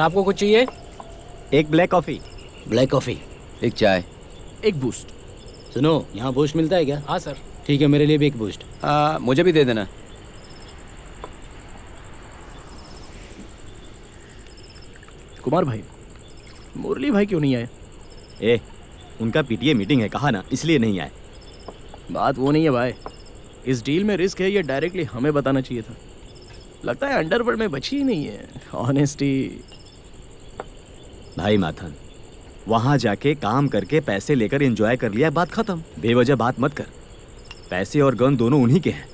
आपको कुछ चाहिए? एक ब्लैक कॉफी। Black coffee. एक चाय। एक बूस्ट। सुनो, यहाँ बूस्ट मिलता है क्या? हाँ सर। ठीक है, मेरे लिए भी एक बूस्ट। मुझे भी दे देना। कुमार भाई, मुरली भाई क्यों नहीं आए? ए, उनका पीटीए मीटिंग है, कहा ना, इसलिए नहीं आए। बात वो नहीं है भाई, इस डील में रिस्क है, ये डायरेक्टली हमें बताना चाहिए था। लगता है अंडरवर्ल्ड में बची ही नहीं है ऑनेस्टी। भाई माथन, वहां जाके काम करके पैसे लेकर एंजॉय कर लिया, बात खत्म। बेवजह बात मत कर। पैसे और गन दोनों उन्हीं के हैं।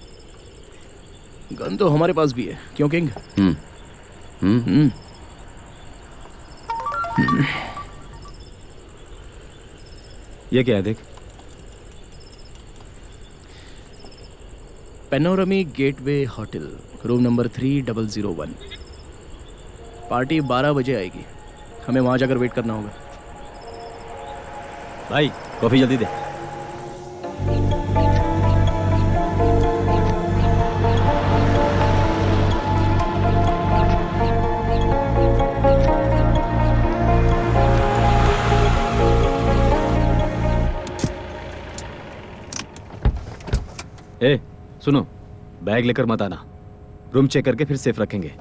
गन तो हमारे पास भी है, क्यों किंग? ये क्या है देख? Panorama gateway hotel, room number 3001। Party 12 बजे आएगी, हमें वहां जाकर वेट करना होगा। भाई कॉफी जल्दी दे। ए, सुनो, बैग लेकर मत आना। रूम चेक करके फिर सेफ रखेंगे।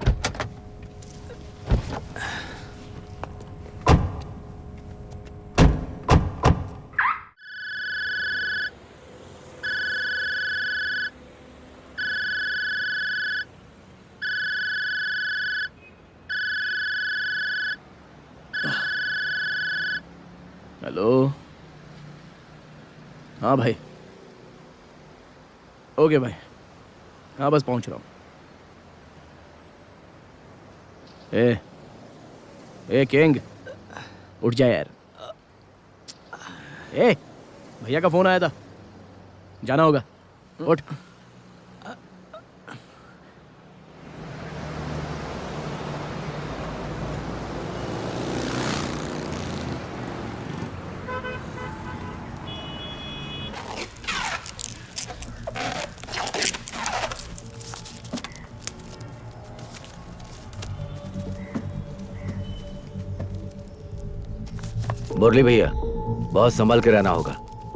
हेलो। हाँ भाई, ओके भाई, हाँ बस पहुंच रहा हूँ। ए किंग, उठ जा यार। भैया का फोन आया था, जाना होगा, उठ। मुरली भैया, बहुत संभल के रहना होगा,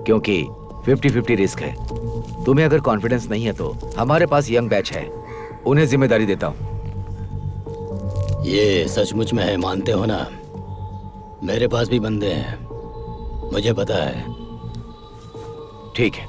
क्योंकि 50-50 रिस्क है। तुम्हें अगर कॉन्फिडेंस नहीं है तो हमारे पास यंग बैच है, उन्हें जिम्मेदारी देता हूँ। ये सचमुच में है, मानते हो ना? मेरे पास भी बंदे हैं, मुझे पता है। ठीक है।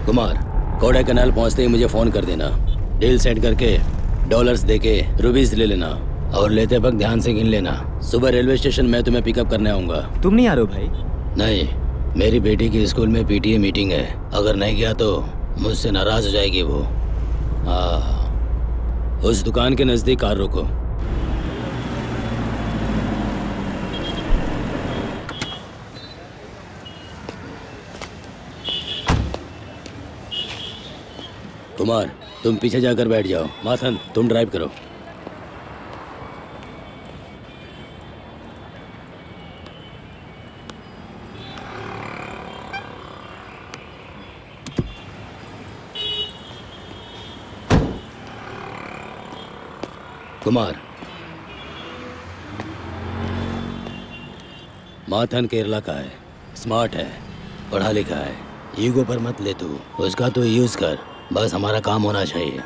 कुमार, कोडा कनाल पहुंचते ही मुझे फोन कर देना। डील सेट करके डॉलर्स देके रुपीस ले लेना, और लेते वक्त ध्यान से गिन लेना। सुबह रेलवे स्टेशन में तुम्हें पिकअप करने आऊंगा। तुम नहीं आ रहे हो भाई? नहीं, मेरी बेटी की स्कूल में पीटीए मीटिंग है, अगर नहीं गया तो मुझसे नाराज हो जाएगी वो। उस दुकान के नजदीक कार रोको। कुमार, तुम पीछे जाकर बैठ जाओ। माथन, तुम ड्राइव करो। कुमार, माथन केरला का है, स्मार्ट है, पढ़ा लिखा है। ईगो पर मत ले तू, उसका तो यूज कर, बस हमारा काम होना चाहिए।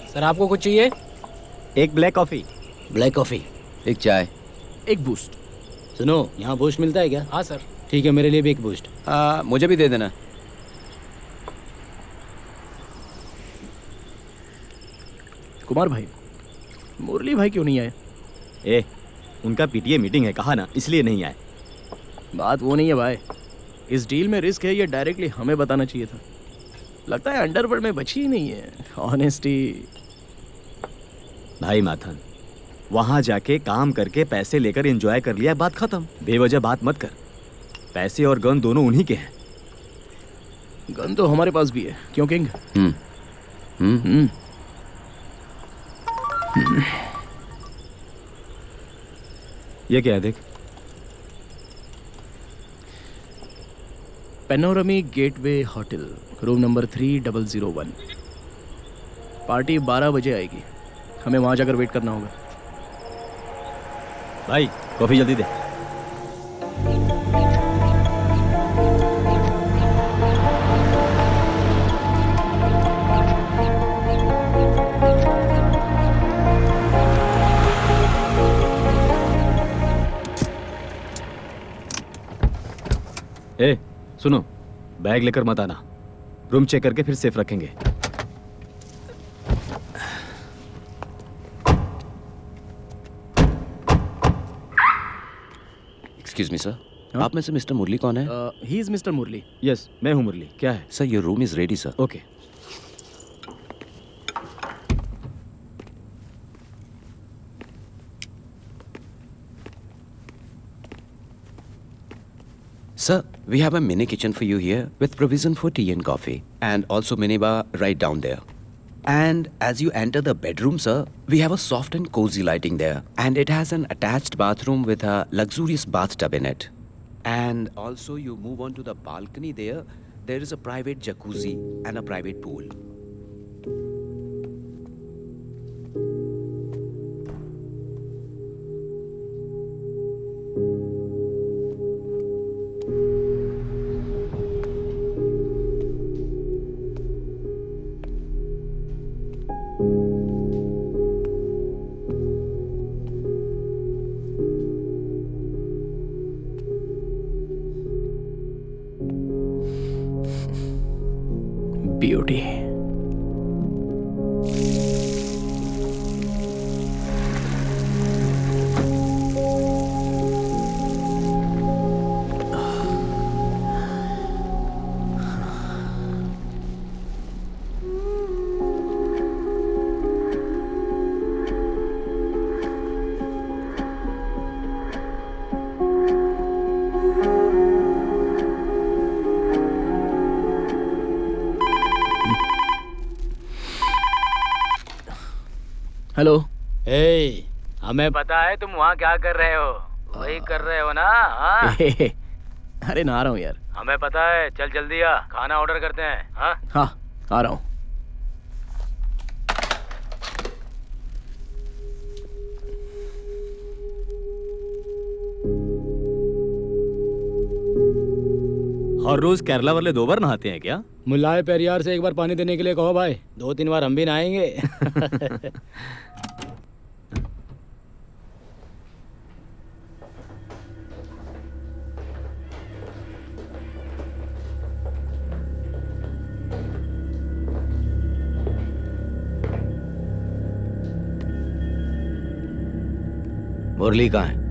सर आपको कुछ चाहिए? एक ब्लैक कॉफी। Black coffee. एक चाय। एक बूस्ट। सुनो, यहाँ बूस्ट मिलता है क्या? हाँ सर। ठीक है, मेरे लिए भी एक बूस्ट। मुझे भी दे देना। कुमार भाई, मुरली भाई क्यों नहीं आए? ए, उनका पीटीए मीटिंग है, कहा ना, इसलिए नहीं आए। बात वो नहीं है भाई, इस डील में रिस्क है ये डायरेक्टली हमें बताना चाहिए था। लगता है अंडरवर्ल्ड में बची ही नहीं है ऑनेस्टी। भाई माथन, वहां जाके काम करके पैसे लेकर एंजॉय कर लिया, बात खत्म। बेवजह बात मत कर। पैसे और गन दोनों उन्हीं के हैं। गन तो हमारे पास भी है, क्यों किंग? ये क्या है देख? Panorama gateway hotel, room number 3001। Party 12 बजे आएगी, हमें वहां जाकर वेट करना होगा। भाई कॉफी जल्दी दे। ए, सुनो, बैग लेकर मत आना। रूम चेक करके फिर सेफ रखेंगे। एक्सक्यूज मी सर, हाँ? आप में से मिस्टर मुरली कौन है? He is mister Murali. Yes, मैं हूँ मुरली। क्या है? Sir your room is ready sir. Okay. Sir, we have a mini kitchen for you here with provision for tea and coffee and also mini bar right down there. And as you enter the bedroom, sir, we have a soft and cozy lighting there and it has an attached bathroom with a luxurious bathtub in it. And also you move on to the balcony there, there is a private jacuzzi and a private pool. Beauty. Hello. ए, हमें पता है तुम वहाँ क्या कर रहे हो। वही कर रहे हो ना? हाँ? अरे नहा रहा हूँ यार। हमें पता है। चल जल्दी आ, खाना ऑर्डर करते हैं। हाँ? हाँ, आ रहा हूँ। हर रोज केरला वाले 2 बार नहाते हैं क्या? मुल्लाए पेरियार से एक बार पानी देने के लिए कहो भाई, 2-3 बार हम भी नहाएंगे। मुरली कहाँ है?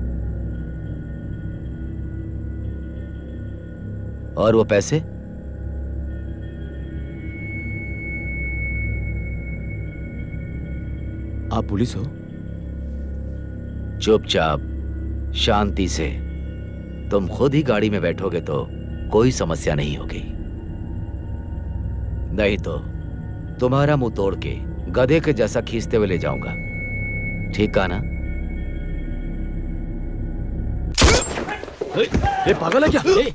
और वो पैसे? आप पुलिस हो? चुपचाप शांति से। तुम खुद ही गाड़ी में बैठोगे तो कोई समस्या नहीं होगी, नहीं तो तुम्हारा मुंह तोड़ के गधे के जैसा खींचते हुए ले जाऊंगा। ठीक कहा ना? ए, पागल है क्या? ए!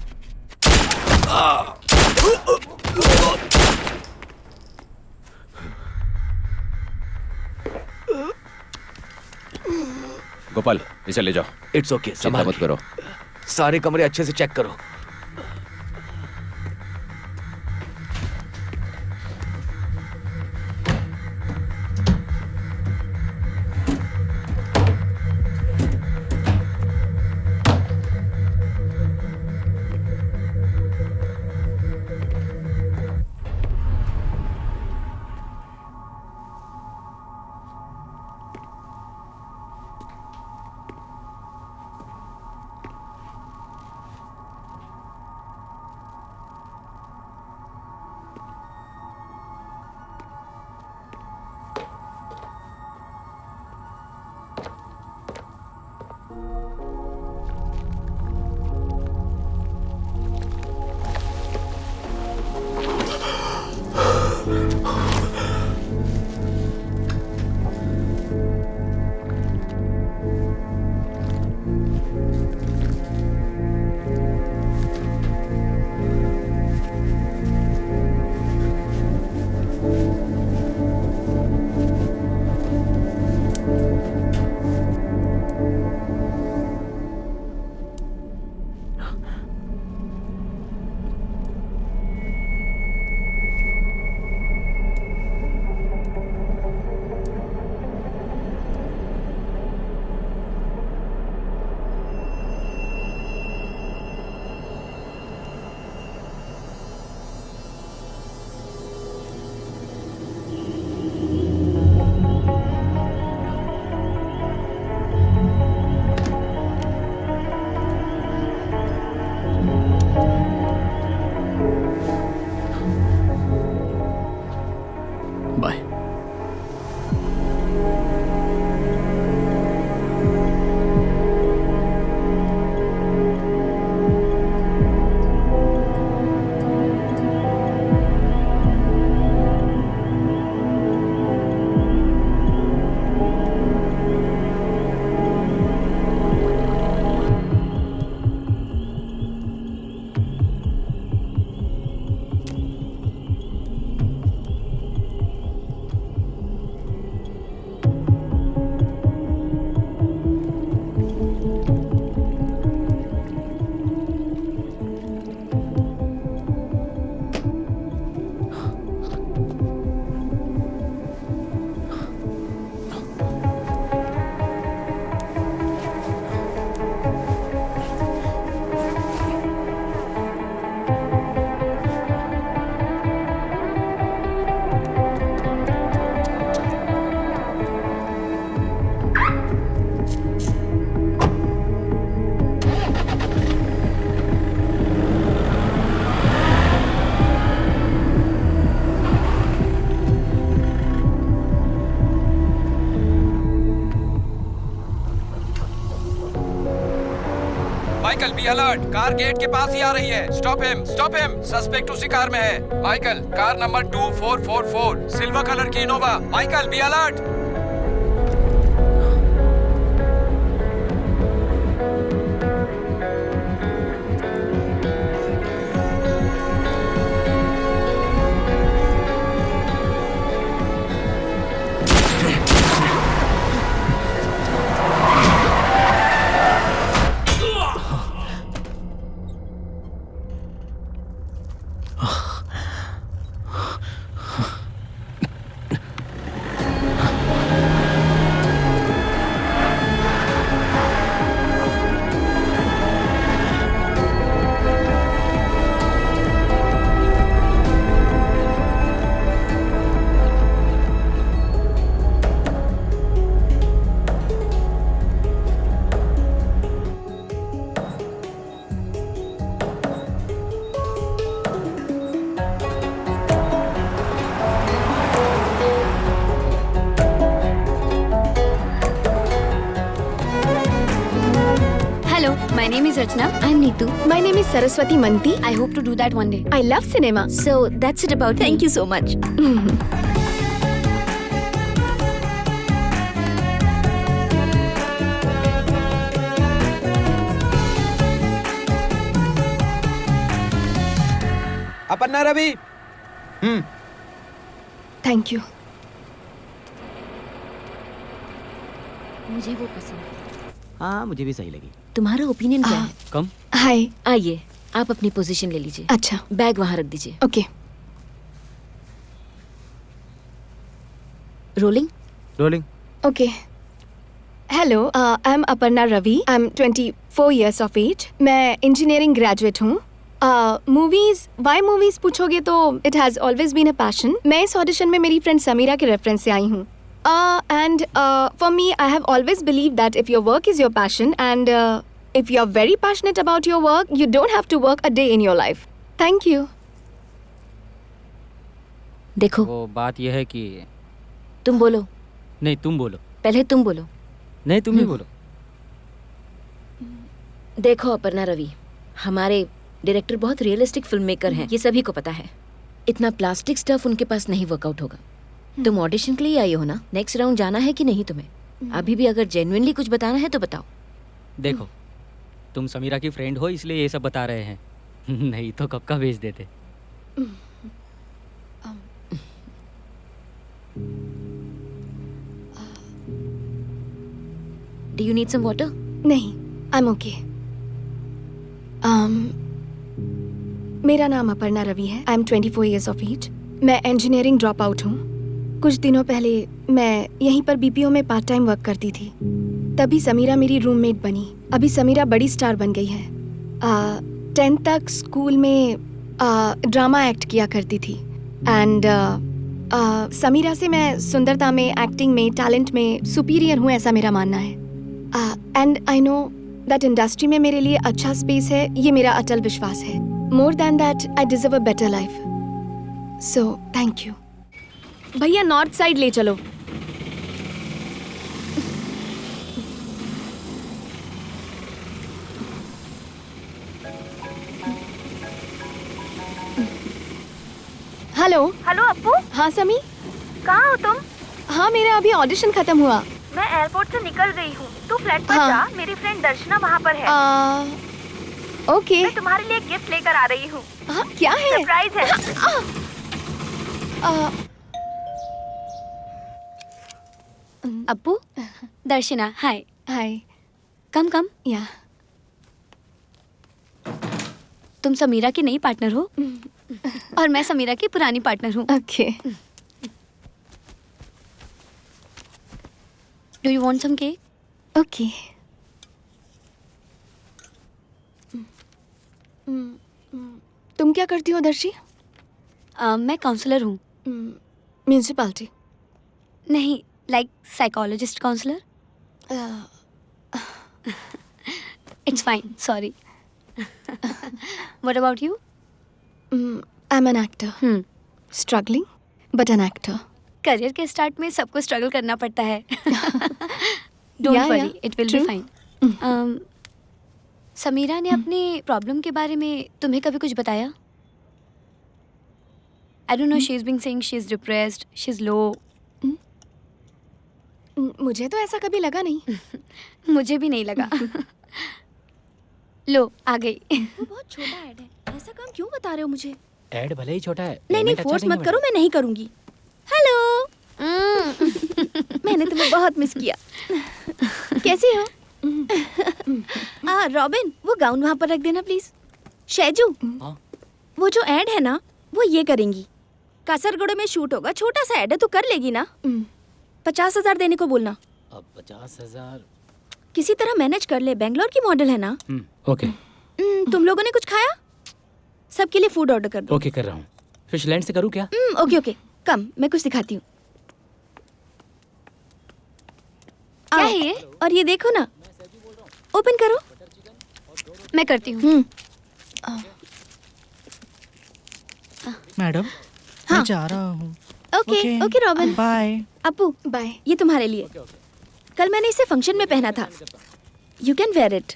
गोपाल, इसे ले जाओ। इट्स ओके, चिंता मत करो। सारे कमरे अच्छे से चेक करो। Michael be alert, car gate के पास ही आ रही है। स्टॉप हिम, सस्पेक्ट उसी कार में है। Michael, car number 2444, silver colour की Innova. Michael be alert. My name is Rachna. I'm Neetu. My name is Saraswati Manti. I hope to do that one day. I love cinema. So that's it about Thank you so much. Aparna Ravi. Thank you. मुझे वो पसंद है। हाँ मुझे भी सही लगी। तुम्हारा ओपिनियन क्या है? कम। Hi. आइए, आप अपनी पोजीशन ले लीजिए। अच्छा. बैग वहाँ रख दीजिए। Okay. Rolling. Okay. Hello. I'm Aparna Ravi. I'm 24 years of age. मैं engineering graduate हूँ. Why movies पूछोगे तो it has always been a passion. मैं इस audition में मेरी friend समीरा के reference से आई हूँ. And for me, I have always believed that if your work is your passion and if you're very passionate about your work, you don't have to work a day in your life. Thank you. देखो, वो बात यह है कि तुम बोलो। नहीं तुम बोलो। पहले तुम बोलो। नहीं तुम ही बोलो। देखो अपर्णा रवि, हमारे डायरेक्टर बहुत रियलिस्टिक फिल्म मेकर हैं, ये सभी को पता है। इतना प्लास्टिक स्टफ उनके पास नहीं वर्कआउट होगा। तुम ऑडिशन के लिए आई हो ना? नेक्स्ट राउंड जाना है कि नहीं तुम्हें? अभी भी अगर जेन्युइनली कुछ बताना है तो बताओ। देखो, तुम समीरा की फ्रेंड हो इसलिए ये सब बता रहे हैं। नहीं तो कब का भेज देते। Do you need some water? नहीं, I'm okay. मेरा नाम अपर्णा रवि है. I'm 24 years of age. मैं engineering drop out हूँ. कुछ दिनों पहले मैं यहीं पर बीपीओ में पार्ट टाइम वर्क करती थी. तभी समीरा मेरी रूममेट बनी. अभी समीरा बड़ी स्टार बन गई है. 10th तक स्कूल में ड्रामा एक्ट किया करती थी. एंड समीरा से मैं सुंदरता में, एक्टिंग में, टैलेंट में सुपीरियर हूँ, ऐसा मेरा मानना है. And I know that industry में मेरे लिए अच्छा स्पेस है, ये मेरा अटल विश्वास है. More than that I deserve a better life. So thank you. भैया नॉर्थ साइड ले चलो. हेलो. हेलो अप्पू. हाँ समी. कहाँ हो तुम? हाँ मेरा अभी ऑडिशन खत्म हुआ. मैं एयरपोर्ट से निकल गई हूँ. तू फ्लैट पर हाँ. जा, मेरी फ्रेंड दर्शना वहाँ पर है. ओके. मैं तुम्हारे लिए गिफ्ट लेकर आ रही हूँ. हाँ क्या है? सरप्राइज है. अप्पू, दर्शना, हाय. हाय. कम कम. या. तुम समीरा की नई पार्टनर हो और मैं समीरा की पुरानी पार्टनर हूँ. Okay. Do you want some cake? Okay. तुम क्या करती हो दर्शी? मैं काउंसलर हूँ. म्यूनिसिपैलिटी? नहीं, like psychologist counsellor. It's fine, sorry. What about you? I am an actor. Struggling but an actor. Career के स्टार्ट में सबको स्ट्रगल करना पड़ता है. Don't worry, it will be fine. Sameera ने अपनी प्रॉब्लम के बारे में तुम्हें कभी कुछ बताया? I don't know, she's been saying she's depressed, she's low. मुझे तो ऐसा कभी लगा नहीं। मुझे भी नहीं लगा। लो आ गई। वो बहुत छोटा ऐड है, ऐसा काम क्यों बता रहे हो मुझे? ऐड भले ही छोटा है। नहीं फोर्स मत करो, मैं नहीं करूंगी। हेलो। मैंने तुम्हें बहुत मिस किया। कैसी हो? रॉबिन, वो गाउन वहाँ पर रख देना प्लीज। शैजू, वो जो ऐड है ना, वो ये करेंगी। कासरगोड़े में शूट होगा, छोटा सा ऐड है, तो कर लेगी ना? 50,000 देने को बोलना। अब 50,000 किसी तरह मैनेज कर ले, बेंगलोर की मॉडल है ना। ओके। तुम लोगों ने कुछ खाया? सबके लिए फूड ऑर्डर कर दो। ओके कर रहा हूँ। फिशलैंड से करूँ क्या? ओके कम, मैं कुछ दिखाती हूँ। क्या है ये? और ये देखो ना, ओपन करो। मैं करती हूँ। मैडम, मैं जा रहा हूँ। Okay Robin, bye. Appu bye. ये तुम्हारे लिए। कल मैंने इसे फंक्शन में पहना था। You can wear it.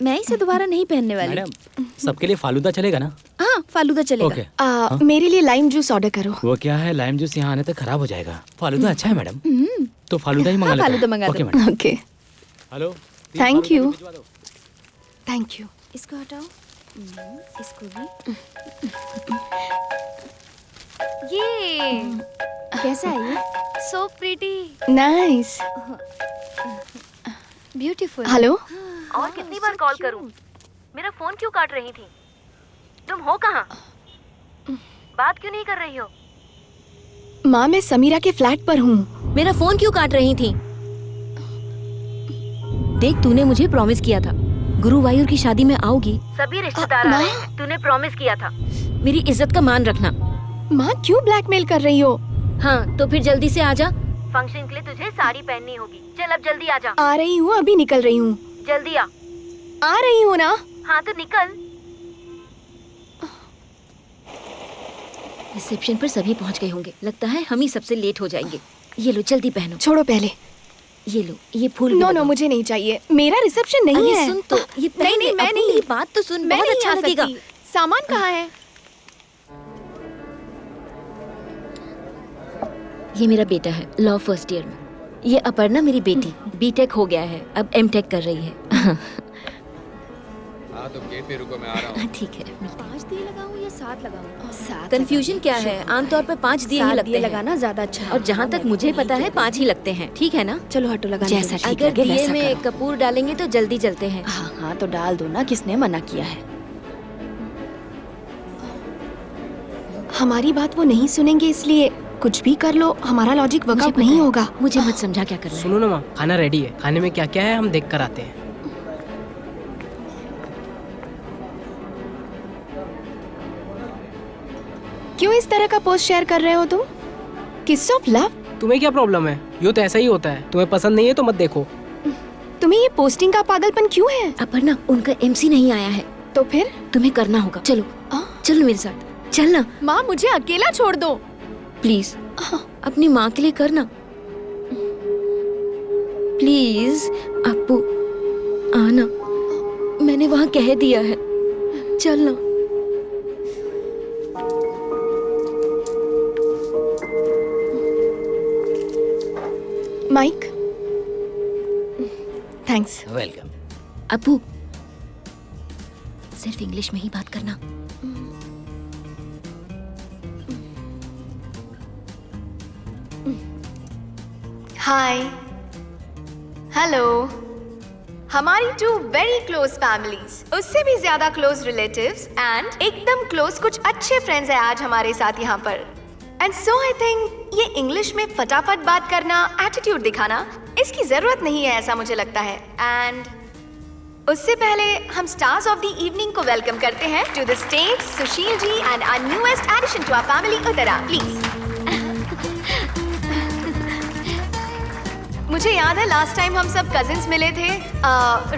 मैं इसे दोबारा नहीं पहनने वाली। मैडम, सबके लिए फालूदा चलेगा ना? हाँ, फालूदा चलेगा। ओके। मेरे लिए लाइम जूस ऑर्डर करो। वो क्या है, लाइम जूस यहाँ आने तक खराब हो जाएगा। फालूदा अच्छा है मैडम। तो फालूदा ही मंगा लेते हैं। फालूदा मंगा ओके दो। Madam. Okay, hello. Thank you. Thank you. इसको हटाओ, इसको भी। ये कैसा है ये? so pretty, nice. beautiful. Hello. और कितनी बार कॉल करूं? मेरा फोन क्यों काट रही थी? तुम हो कहाँ? बात क्यों नहीं कर रही हो? माँ, मैं समीरा के फ्लैट पर हूँ। मेरा फोन क्यों काट रही थी? देख, तूने मुझे प्रॉमिस किया था गुरुवायूर की शादी में आओगी। सभी रिश्तेदार आ रहे हैं। तूने प्रॉमिस किया था। मेरी इज्जत का मान रखना। माँ, क्यों ब्लैकमेल कर रही हो? हाँ, तो फिर जल्दी से आजा। फंक्शन के लिए तुझे साड़ी पहननी होगी। चल अब जल्दी आ जा। आ रही हूँ, अभी निकल रही हूँ। जल्दी आ रही हूँ ना। हाँ तो निकल। रिसेप्शन पर सभी पहुंच गए होंगे। लगता है हम ही सबसे लेट हो जाएंगे। ये लो, जल्दी पहनो। छोड़ो पहले। ये लो, ये फूल। नो, मुझे नहीं चाहिए। मेरा रिसेप्शन नहीं है। सुन तो, ये नहीं, मैं नहीं। मेरी बात तो सुन, मैं बहुत नहीं अच्छा आ लगेगा। सकती। सामान कहाँ है? ये मेरा बेटा है, लॉ फर्स्ट ईयर में। ये अपर्णा मेरी बेटी, बीटेक हो गया है, अब एमटेक कर रही है। हाँ तुम गेट पे रुको, मैं आ रहा हूँ। ठीक है। 5 दिए लगाऊं या 7 लगाऊं? 7। कंफ्यूजन क्या है? आमतौर पर 5 दिए ही लगते हैं। लगाना ज्यादा अच्छा है। और जहाँ तक मुझे पता है 5 ही लगते हैं। ठीक है ना? चलो हटो, लगा। जैसा ठीक लगे वैसा करो। अगर दिए में कपूर डालेंगे तो जल्दी जलते हैं। हाँ तो डाल दो ना, किसने मना किया है? हमारी बात वो नहीं सुनेंगे, इसलिए कुछ भी कर लो, हमारा लॉजिक वर्कआउट नहीं होगा। मुझे मत समझा क्या करना है। सुनो ना माँ, खाना रेडी है। खाने में क्या क्या है हम देख कर आते हैं। क्यों इस तरह का पोस्ट शेयर कर रहे हो तुम? किस ऑफ लव? तुम्हें क्या प्रॉब्लम है? ये तो ऐसा ही होता है। तुम्हें पसंद नहीं है तो मत देखो। तुम्हें ये पोस्टिंग का पागलपन क्यों है? अपर्णा, उनका एमसी नहीं आया है। तो फिर तुम्हें करना होगा। चलो चलो मेरे साथ, चलना। माँ, मुझे अकेला छोड़ दो प्लीज। अपनी माँ के लिए करना प्लीज। अपू आना, मैंने वहाँ कह दिया है। चलना। Mic, thanks. वेलकम। अपू, सिर्फ इंग्लिश में ही बात करना। हाय, हेलो। हमारी 2 वेरी क्लोज फैमिलीज, उससे भी ज्यादा क्लोज रिलेटिव्स एंड एकदम क्लोज कुछ अच्छे फ्रेंड्स हैं आज हमारे साथ यहाँ पर। एंड सो आई थिंक ये इंग्लिश में फटाफट बात करना, एटीट्यूड दिखाना, इसकी जरूरत नहीं है, ऐसा मुझे लगता है। एंड उससे पहले हम स्टार्स ऑफ द इवनिंग को वेलकम करते हैं to the stage, Sushil ji and our newest edition to our family, Uttara, please. मुझे याद है लास्ट टाइम हम सब कजिन्स मिले थे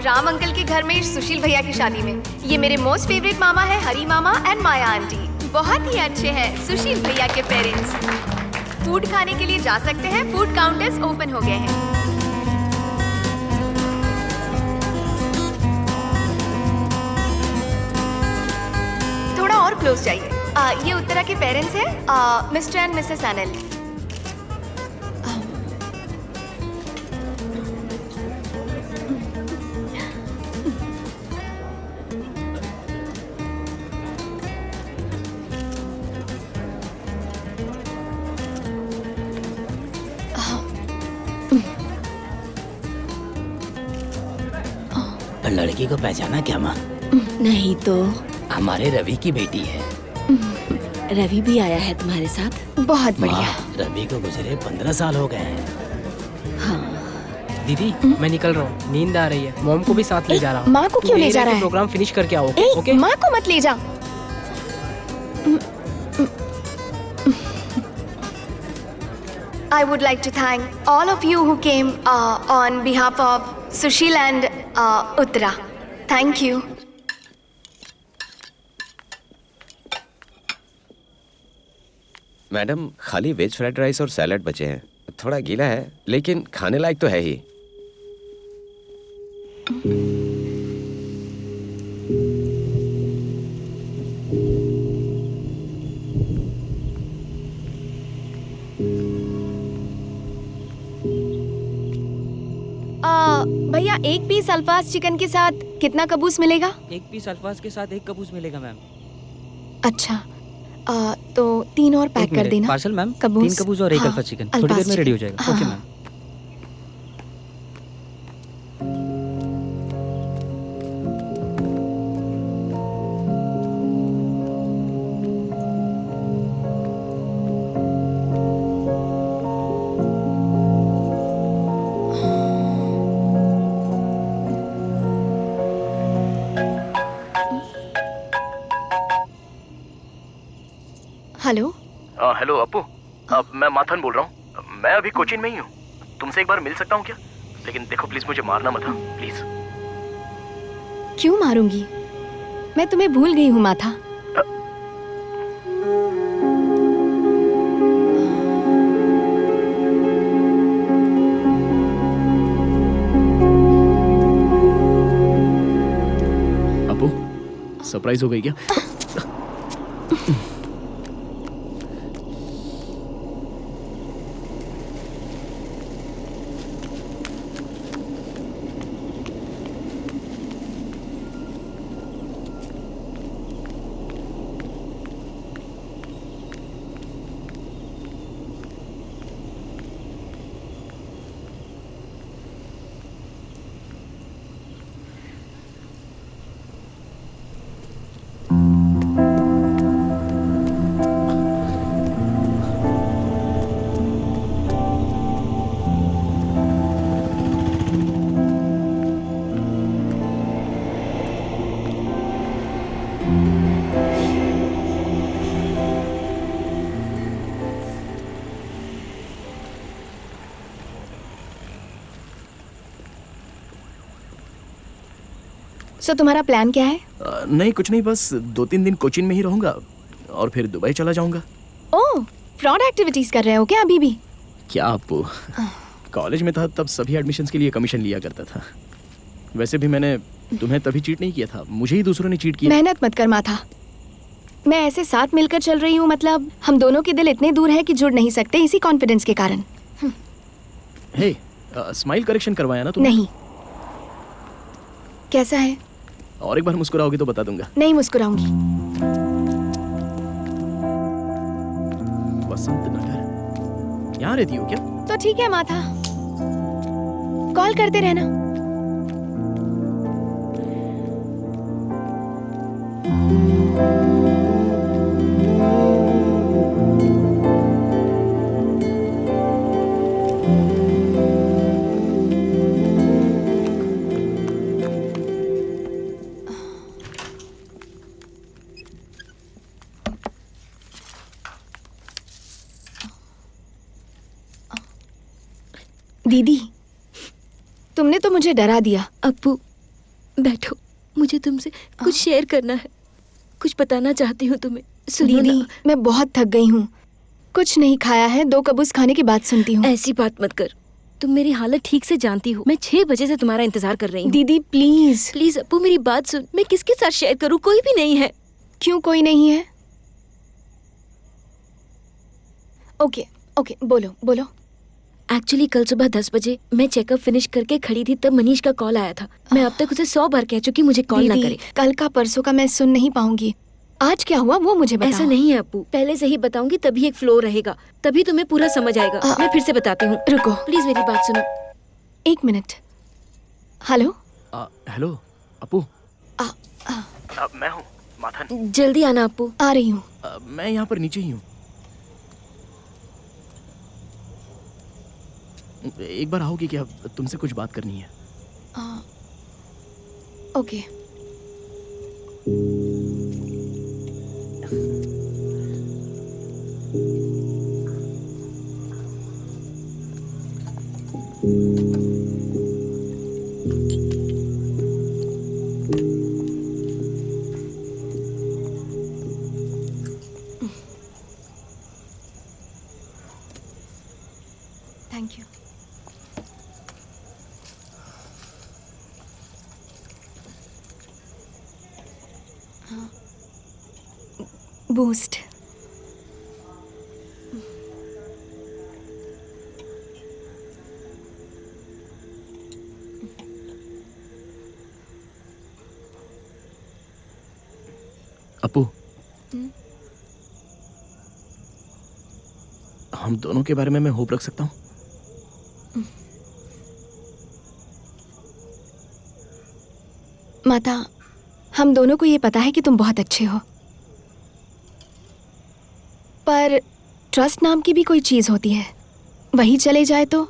राम अंकल के घर में सुशील भैया की शादी में। ये मेरे मोस्ट फेवरेट मामा है, हरी मामा एंड माया आंटी। बहुत ही अच्छे हैं सुशील भैया के पेरेंट्स। फूड खाने के लिए जा सकते हैं, फूड काउंटर्स ओपन हो गए हैं। क्लोज चाहिए। ये उत्तरा के पेरेंट्स हैं, मिस्टर एंड मिसेस अनिल। लड़की को पहचाना क्या माँ? नहीं तो हमारे रवि की बेटी है। रवि भी आया है तुम्हारे साथ? बहुत बढ़िया। माँ, रवि को गुजरे 15 साल हो गए हैं। हाँ। दीदी मैं निकल रहा हूँ, नींद आ रही है। मॉम को भी साथ ले जा रहा हूँ। माँ को क्यों ले जा रहा है? प्रोग्राम फिनिश करके आओ। ओके? माँ को मत ले जा। I would like to thank all of you who came on behalf of Sushil and Uttara. Thank you. Madam, खाली वेज फ्राइड राइस और सैलड बचे हैं। थोड़ा गीला है लेकिन खाने लायक तो है ही। भैया एक पीस अल्फाज चिकन के साथ कितना कबूस मिलेगा? एक पीस अल्फाज के साथ 1 कबूस मिलेगा मैम। अच्छा, तो 3 और पैक कर देना। Parcel ma'am. कबूस। 3 कबूस और 1 अल्फाज चिकन। थोड़ी देर में रेडी हो जाएगा। Okay ma'am. Hello. Hello Appu, मैं माथन बोल रहा हूँ। मैं अभी कोचिन में ही हूँ। तुमसे एक बार मिल सकता हूँ क्या? लेकिन देखो प्लीज मुझे मारना मत, प्लीज। क्यों मारूंगी? मैं तुम्हें भूल गई हूँ माथा। अप्पू, सरप्राइज हो गई क्या? सो तुम्हारा प्लान क्या है? नहीं कुछ नहीं, बस 2-3 दिन कोचिन में ही रहूंगा और फिर दुबई चला जाऊंगा। ओह, फ्रॉड एक्टिविटीज कर रहे हो क्या अभी भी? क्या अप्पू, कॉलेज में था तब सभी एडमिशन्स के लिए कमीशन लिया करता था। वैसे भी मैंने तुम्हें तभी चीट नहीं किया था, मुझे ही दूसरों ने चीट किया। मेहनत मत कर माथा। मैं ऐसे साथ मिलकर चल रही हूँ, मतलब हम दोनों के दिल इतने दूर है कि जुड़ नहीं सकते इसी कॉन्फिडेंस के कारण। हे, स्माइल करेक्शन करवाया ना तुमने? नहीं। कैसा है? और एक बार मुस्कुराओगी तो बता दूंगा। नहीं मुस्कुराऊंगी। वसंत नगर, यहाँ रहती हो क्या? तो ठीक है माथा, कॉल करते रहना। दीदी, तुमने तो मुझे डरा दिया। अप्पू बैठो, मुझे तुमसे कुछ शेयर करना है, कुछ बताना चाहती हूँ तुम्हें। सुनो दीदी, ना। मैं बहुत थक गई हूँ, कुछ नहीं खाया है, 2 कबूस खाने की बात सुनती हूँ। ऐसी बात मत कर, तुम मेरी हालत ठीक से जानती हो। मैं 6 बजे से तुम्हारा इंतजार कर रही हूँ। दीदी प्लीज प्लीज अप्पू मेरी बात सुन। मैं किसके साथ शेयर करूँ? कोई भी नहीं है। क्यों कोई नहीं है? ओके ओके, बोलो बोलो। एक्चुअली कल सुबह 10 बजे मैं चेकअप फिनिश करके खड़ी थी, तब मनीष का कॉल आया था। मैं अब तक उसे 100 बार कह चुकी मुझे कॉल ना दीदी, करे। कल का परसों का मैं सुन नहीं पाऊंगी। आज क्या हुआ वो मुझे बताओ। ऐसा नहीं है अप्पू, पहले से ही बताऊंगी तभी एक फ्लो रहेगा, तभी तुम्हें पूरा समझ आएगा। मैं फिर से बताती हूँ, रुको प्लीज मेरी बात सुनो। 1 मिनट। Hello hello Appu. मैं हूँ माथन। जल्दी आना अप्पू। आ रही हूँ। मैं यहाँ पर नीचे ही हूँ। एक बार आओगी क्या? तुमसे कुछ बात करनी है। Okay. Thank you. Boost. Appu, हम दोनों के बारे में मैं होप रख सकता हूँ? माता, हम दोनों को ये पता है कि तुम बहुत अच्छे हो, पर ट्रस्ट नाम की भी कोई चीज होती है, वही चले जाए तो।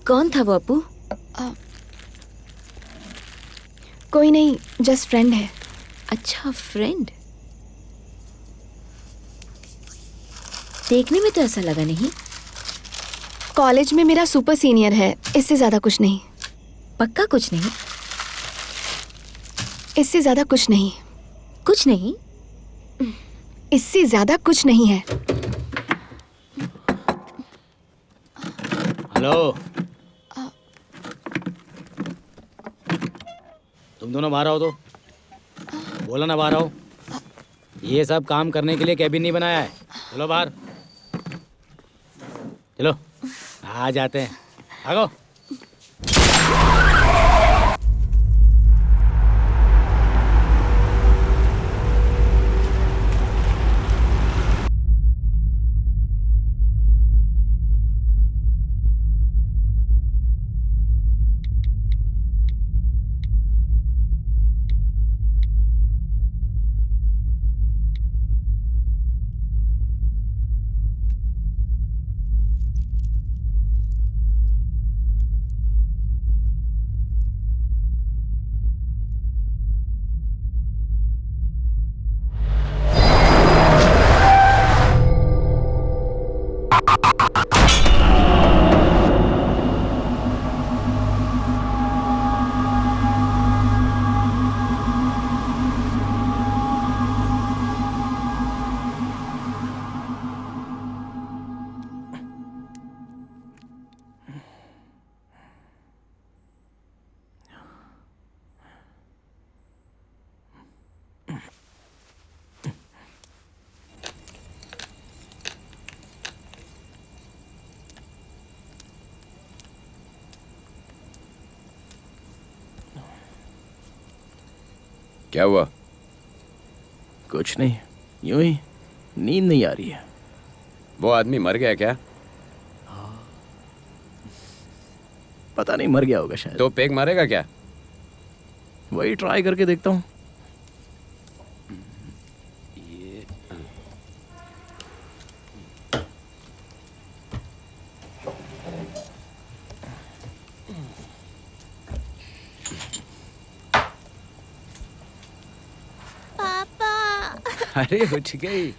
कौन था वो अप्पू? कोई नहीं, जस्ट फ्रेंड है। अच्छा, फ्रेंड। देखने में तो ऐसा लगा नहीं। कॉलेज में मेरा सुपर सीनियर है, इससे ज्यादा कुछ नहीं। पक्का कुछ नहीं? इससे ज्यादा कुछ नहीं। कुछ नहीं? इससे ज्यादा कुछ नहीं है। हेलो, तुम दोनों बाहर आओ तो। बोला ना बाहर आओ। ये सब काम करने के लिए कैबिन नहीं बनाया है। चलो बाहर, चलो। आ जाते हैं, भागो। क्या हुआ? कुछ नहीं, यूं ही नींद नहीं आ रही है। वो आदमी मर गया क्या? पता नहीं, मर गया होगा शायद। तो पेग मारेगा क्या? वही ट्राई करके देखता हूँ। अरे उठ गई।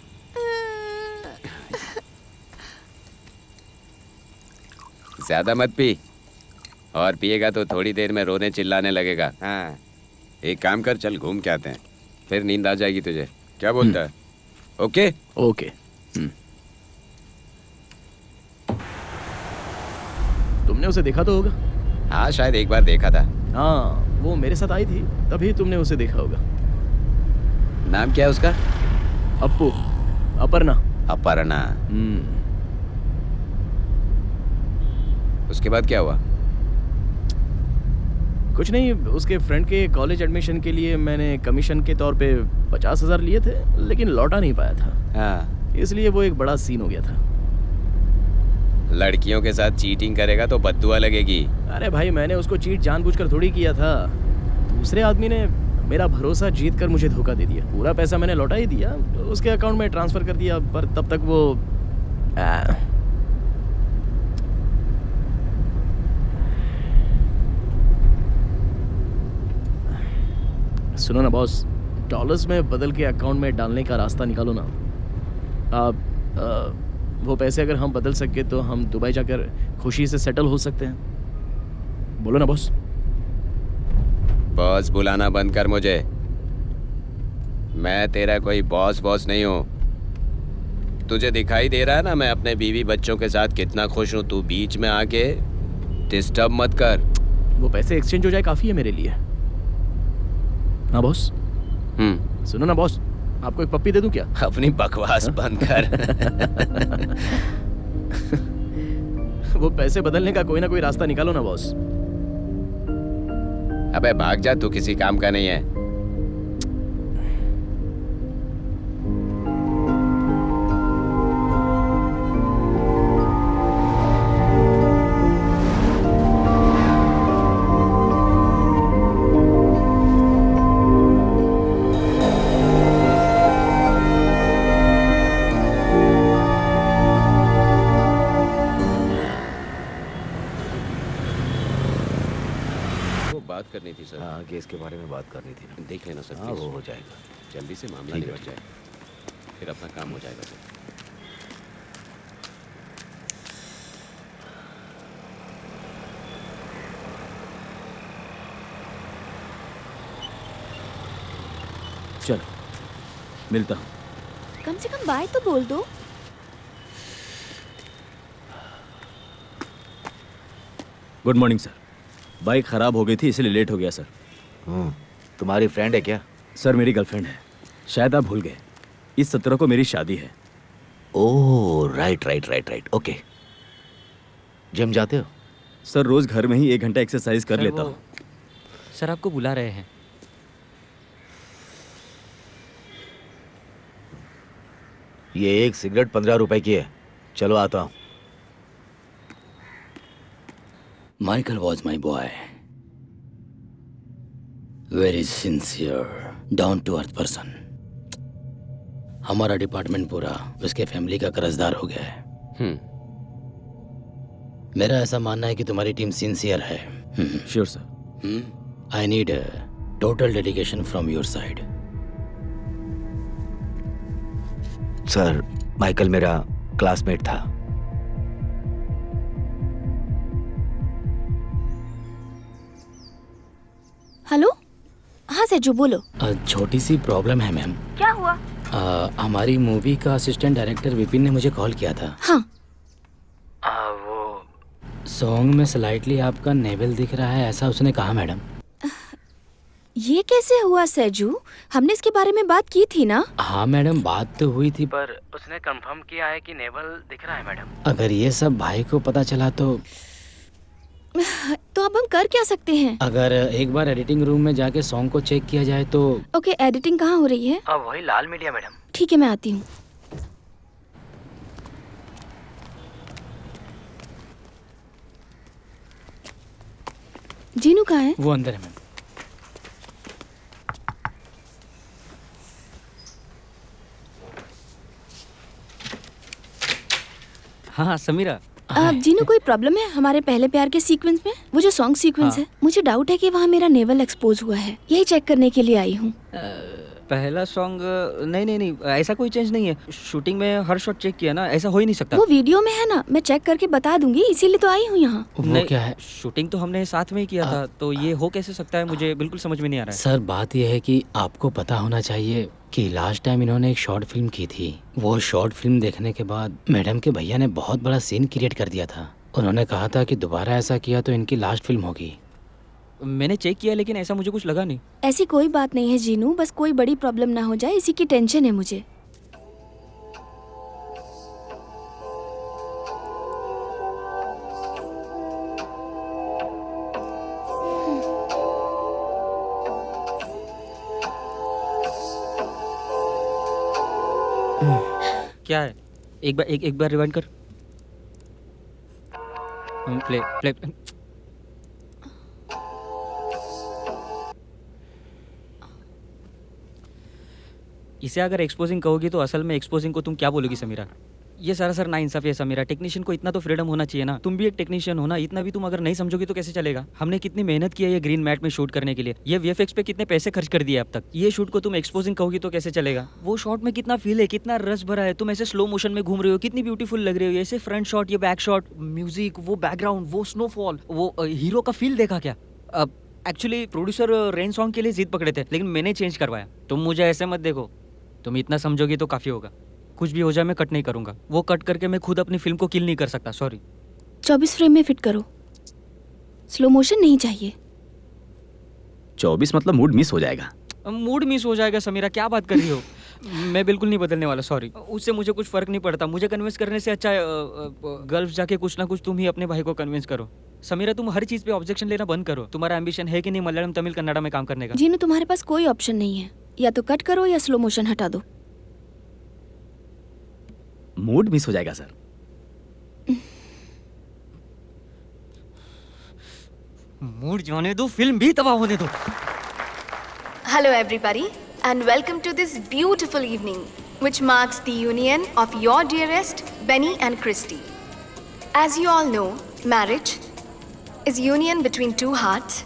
ज्यादा मत पी, और पिएगा तो थोड़ी देर में रोने चिल्लाने लगेगा। हाँ, एक काम कर, चल घूम के आते हैं, फिर नींद आ जाएगी तुझे। क्या बोलता है? Okay okay. तुमने उसे देखा तो होगा। हाँ, शायद एक बार देखा था। हाँ, वो मेरे साथ आई थी, तभी तुमने उसे देखा होगा। नाम क्या है उसका? अप्पू। अपर्णा। अपर्णा। उसके बाद क्या हुआ? कुछ नहीं, उसके फ्रेंड के कॉलेज एडमिशन के लिए मैंने कमीशन के तौर पे 50,000 लिए थे, लेकिन लौटा नहीं पाया था। हाँ, इसलिए वो एक बड़ा सीन हो गया था। लड़कियों के साथ चीटिंग करेगा तो बद्दुआ लगेगी। अरे भाई, मैंने उसको चीट जानबूझकर थोड़ी किया था। दूसरे आदमी ने मेरा भरोसा जीत कर मुझे धोखा दे दिया। पूरा पैसा मैंने लौटा ही दिया, उसके अकाउंट में ट्रांसफर कर दिया, पर तब तक वो सुनो ना बॉस, डॉलर्स में बदल के अकाउंट में डालने का रास्ता निकालो ना। आप वो पैसे अगर हम बदल सके तो हम दुबई जाकर खुशी से सेटल हो सकते हैं। बोलो ना बॉस। बॉस बुलाना बंद कर मुझे। मैं तेरा कोई बॉस नहीं हूँ। तुझे दिखाई दे रहा है ना मैं अपने बीवी बच्चों के साथ कितना खुश हूँ। तू बीच में आके डिस्टर्ब मत कर। वो पैसे एक्सचेंज हो जाए काफ़ी है मेरे लिए। हाँ बॉस। सुनो ना बॉस, आपको एक पप्पी दे दूं क्या? अपनी बकवास बंद कर। वो पैसे बदलने का कोई ना कोई रास्ता निकालो ना बॉस। अबे भाग जा, तू किसी काम का नहीं है। बात करनी थी सर। हाँ, केस के बारे में बात करनी थी ना। देख लेना सर। हाँ, वो हो जाएगा। जल्दी से मामला निपट जाए, फिर अपना काम हो जाएगा सर। चल, मिलता हूँ। कम से कम बाय तो बोल दो। Good morning sir. बाइक खराब हो गई थी इसलिए लेट हो गया सर। तुम्हारी फ्रेंड है क्या? सर मेरी गर्लफ्रेंड है, शायद आप भूल गए। इस 17 को मेरी शादी है। Oh right. ओके। जिम जाते हो? सर रोज घर में ही 1 घंटा एक्सरसाइज कर लेता हूँ। सर आपको बुला रहे हैं। ये एक सिगरेट 15 रुपए की है। चलो आता हूँ। Michael was my boy. Very sincere, down to earth person. हमारा डिपार्टमेंट पूरा उसके फैमिली का कर्जदार हो गया है। मेरा ऐसा मानना है कि तुम्हारी टीम सिंसियर है। Sure sir. I need total dedication from your side. Sir, Michael मेरा क्लासमेट था। हेलो। हाँ सेजू बोलो। छोटी सी प्रॉब्लम है मैम। क्या हुआ? हमारी मूवी का असिस्टेंट डायरेक्टर विपिन ने मुझे कॉल किया था। हाँ। वो सॉन्ग में स्लाइटली आपका नेवल दिख रहा है, ऐसा उसने कहा मैडम। ये कैसे हुआ सेजू? हमने इसके बारे में बात की थी ना? हाँ मैडम, बात तो हुई थी, पर उसने कंफर्म किया है कि नेवल दिख रहा है मैडम। अगर ये सब भाई को पता चला तो अब हम कर क्या सकते हैं? अगर एक बार एडिटिंग रूम में जाके सॉन्ग को चेक किया जाए तो। ओके, एडिटिंग कहाँ हो रही है? वही लाल मीडिया मैडम। ठीक है, मैं आती हूँ। जीनू कहाँ है? वो अंदर है मैम। हाँ समीरा। जीनू कोई प्रॉब्लम है हमारे पहले प्यार के सीक्वेंस में? वो जो सॉन्ग सीक्वेंस है, मुझे डाउट है कि वहाँ मेरा नेवल एक्सपोज हुआ है। यही चेक करने के लिए आई हूँ। पहला सॉन्ग नहीं ऐसा कोई चेंज नहीं है। शूटिंग में हर शॉट चेक किया ना, ऐसा हो ही नहीं सकता। वो वीडियो में है ना, मैं चेक करके बता दूंगी, इसीलिए तो आई हूँ यहाँ। वो क्या है? शूटिंग तो हमने साथ में ही किया था, तो ये हो कैसे सकता है? मुझे बिल्कुल समझ में नहीं आ रहा है। सर बात यह है कि आपको पता होना चाहिए कि लास्ट टाइम इन्होंने एक शॉर्ट फिल्म की थी। वो शॉर्ट फिल्म देखने के बाद मैडम के भैया ने बहुत बड़ा सीन क्रिएट कर दिया था। उन्होंने कहा था कि दोबारा ऐसा किया तो इनकी लास्ट फिल्म होगी। मैंने चेक किया लेकिन ऐसा मुझे कुछ लगा नहीं। ऐसी कोई बात नहीं है जीनू, बस कोई बड़ी प्रॉब्लम ना हो जाए, इसी की टेंशन है मुझे। क्या है? एक बार रिवाइंड कर। प्ले। इसे अगर एक्सपोजिंग कहोगी तो असल में एक्सपोजिंग को तुम क्या बोलोगी समीरा? ये सरासर नाइंसाफी है समीरा। टेक्नीशियन को इतना तो फ्रीडम होना चाहिए ना। तुम भी एक टेक्नीशियन हो ना, इतना भी तुम अगर नहीं समझोगी तो कैसे चलेगा? हमने कितनी मेहनत की है ये ग्रीन मैट में शूट करने के लिए, ये वीएफएक्स पे कितने पैसे खर्च कर दिए अब तक। ये शूट को तुम एक्सपोजिंग कहोगी तो कैसे चलेगा? वो शॉट में कितना फील है, कितना रस भरा है। तुम ऐसे स्लो मोशन में घूम रहे हो, कितनी ब्यूटीफुल लग रही हो। ऐसे फ्रंट शॉट, ये बैक शॉट, म्यूजिक, वो बैकग्राउंड, वो स्नोफॉल, वो हीरो का फील देखा क्या? अब एक्चुअली प्रोड्यूसर रेन सॉन्ग के लिए जिद पकड़े थे, लेकिन मैंने चेंज करवाया। तुम मुझे ऐसे मत देखो, तुम इतना समझोगी तो काफी होगा। कुछ भी हो जाए मैं कट नहीं करूंगा। वो कट करके मैं खुद अपनी फिल्म को किल नहीं कर सकता। सॉरी। 24 फ्रेम में फिट करो, स्लो मोशन नहीं चाहिए। 24 मतलब मूड मिस हो जाएगा। मूड मिस हो जाएगा समीरा, क्या बात कर रही हो? मैं बिल्कुल नहीं बदलने वाला। सॉरी, उससे मुझे कुछ फर्क नहीं पड़ता। मुझे कन्विंस करने से अच्छा गल्फ जाके कुछ ना कुछ तुम ही अपने भाई को कन्विंस करो। समीरा, तुम हर चीज पे ऑब्जेक्शन लेना बंद करो। तुम्हारा एम्बिशन है कि नहीं मलयालम, तमिल, कन्नड़ा में काम करने का? जीनू, तुम्हारे पास कोई ऑप्शन नहीं है, या तो कट करो या स्लो मोशन हटा दो। मूड मिस हो जाएगा सर। मूड जाने दो, फिल्म भी तबाह होने दो। Hello everybody and welcome to this beautiful evening which marks the union of your dearest Benny and Christy. As you all know, marriage is union between two hearts,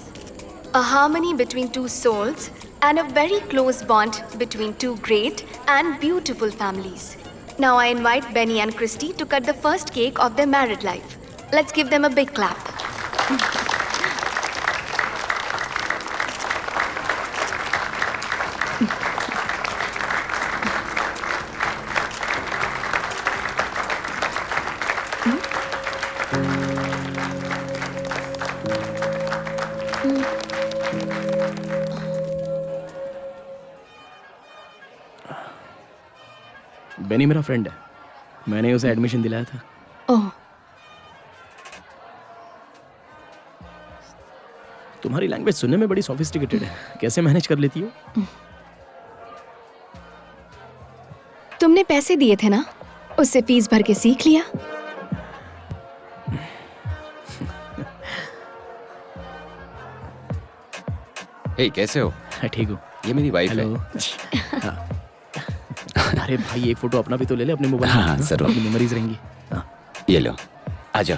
a harmony between two souls and a very close bond between two great and beautiful families. Now I invite Benny and Christy to cut the first cake of their married life. Let's give them a big clap. Beni मेरा friend है, मैंने उसे admission दिलाया था। ओह, तुम्हारी language सुनने में बड़ी सोफिस्टिकेटेड है, कैसे मैनेज कर लेती हो? तुमने पैसे दिए थे ना, उससे फीस भर के सीख लिया। हे, कैसे हो? ठीक हूँ। ये मेरी वाइफ है। हाँ। अरे भाई, एक फोटो अपना भी तो ले ले अपने मोबाइल में। हाँ, जरूर। अपनी मेमोरीज रहेंगी। हाँ। ये लो, आजा।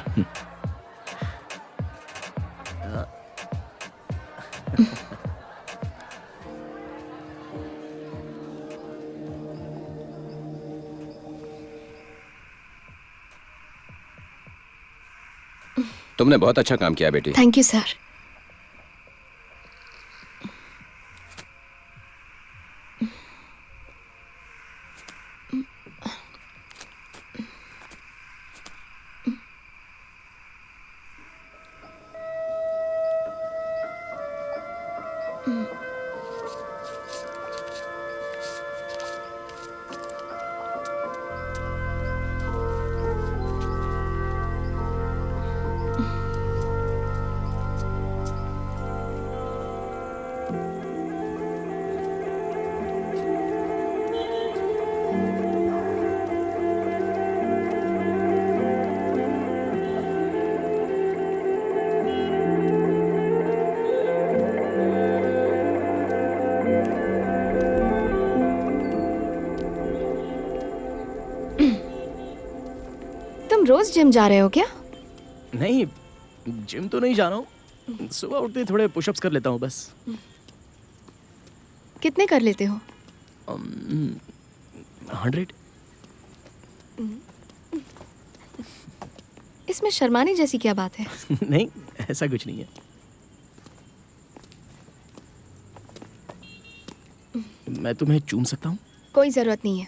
तुमने बहुत अच्छा काम किया बेटी। Thank you sir. तुम रोज जिम जा रहे हो क्या? नहीं, जिम तो नहीं जा रहा हूँ। सुबह उठते ही थोड़े पुशअप्स कर लेता हूँ बस। कितने कर लेते हो? 100। इसमें शर्माने जैसी क्या बात है? नहीं, ऐसा कुछ नहीं है। मैं तुम्हें चूम सकता हूँ? कोई जरूरत नहीं है।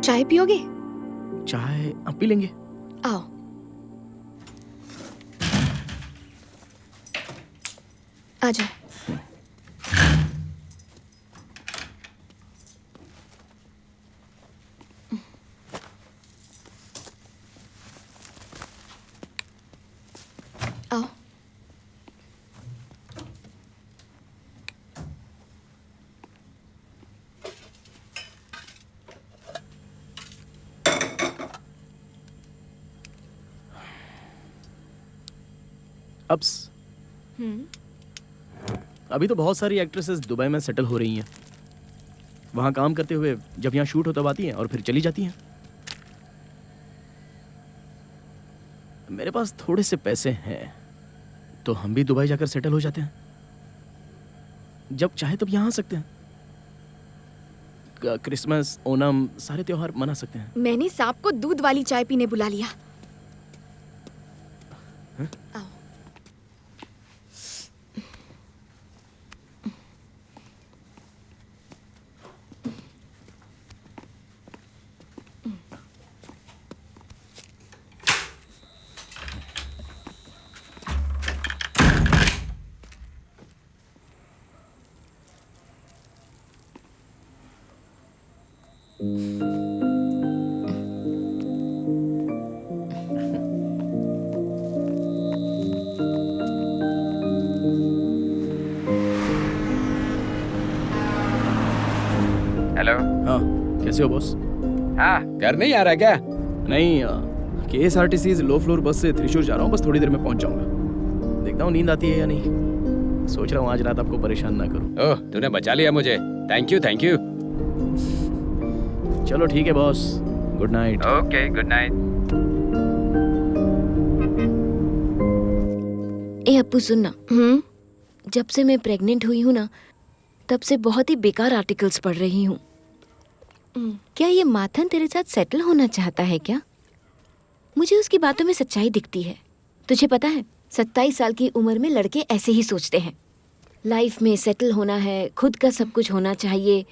चाय पियोगे? चाय अब पी लेंगे। आओ। आ जाओ। आओ। अब्स। अभी तो बहुत सारी एक्ट्रेसेस दुबई में सेटल हो रही हैं। वहाँ काम करते हुए जब यहाँ शूट हो तब आती हैं और फिर चली जाती हैं। मेरे पास थोड़े से पैसे हैं तो हम भी दुबई जाकर सेटल हो जाते हैं। जब चाहे तब यहाँ आ सकते हैं। क्रिसमस, ओणम सारे त्योहार मना सकते हैं। मैंने सांप को दूध वाली चाय पीने बुला लिया। आओ। हेलो। हाँ, कैसे हो बॉस? हाँ, घर नहीं आ रहा क्या? नहीं, KSRTC लो फ्लोर बस से त्रिशूर जा रहा हूँ। बस थोड़ी देर में पहुंच जाऊंगा। देखता हूँ नींद आती है या नहीं। सोच रहा हूँ आज रात आपको परेशान ना करूँ। ओह, तूने बचा लिया मुझे। Thank you, thank you. चलो ठीक है boss, good night. Okay, good night. ए अप्पू सुनना। जब से मैं प्रेग्नेंट हुई हूँ ना, तब से बहुत ही बेकार आर्टिकल्स पढ़ रही हूँ। क्या ये माथन तेरे साथ सेटल होना चाहता है क्या? मुझे उसकी बातों में सच्चाई दिखती है। तुझे पता है, 27 साल की उम्र में लड़के ऐसे ही सोचते हैं। लाइफ में सेटल होना है, खुद का सब कुछ होना चाहिए,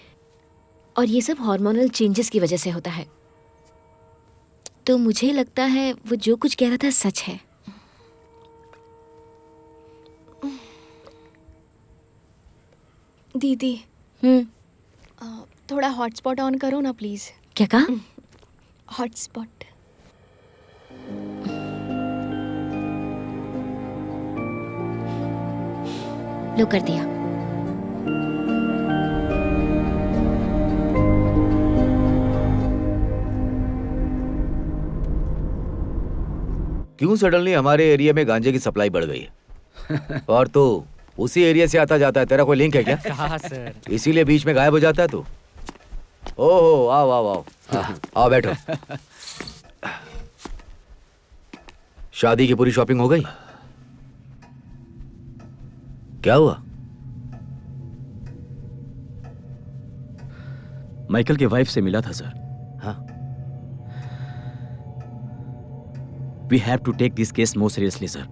और ये सब हार्मोनल चेंजेस की वजह से होता है। तो मुझे लगता है वो जो कुछ कह रहा था सच है। दीदी, थोड़ा हॉटस्पॉट ऑन करो ना प्लीज। क्या कहा? हॉटस्पॉट। लो कर दिया। क्यों सडनली हमारे एरिया में गांजे की सप्लाई बढ़ गई है? और तो उसी एरिया से आता जाता है। तेरा कोई लिंक है क्या? कहाँ सर? इसीलिए बीच में गायब हो जाता है तू। ओहो, आओ आओ आओ। आओ बैठो। शादी की पूरी शॉपिंग हो गई? क्या हुआ? माइकल के वाइफ से मिला था सर। हाँ। We have to take this case more seriously, sir.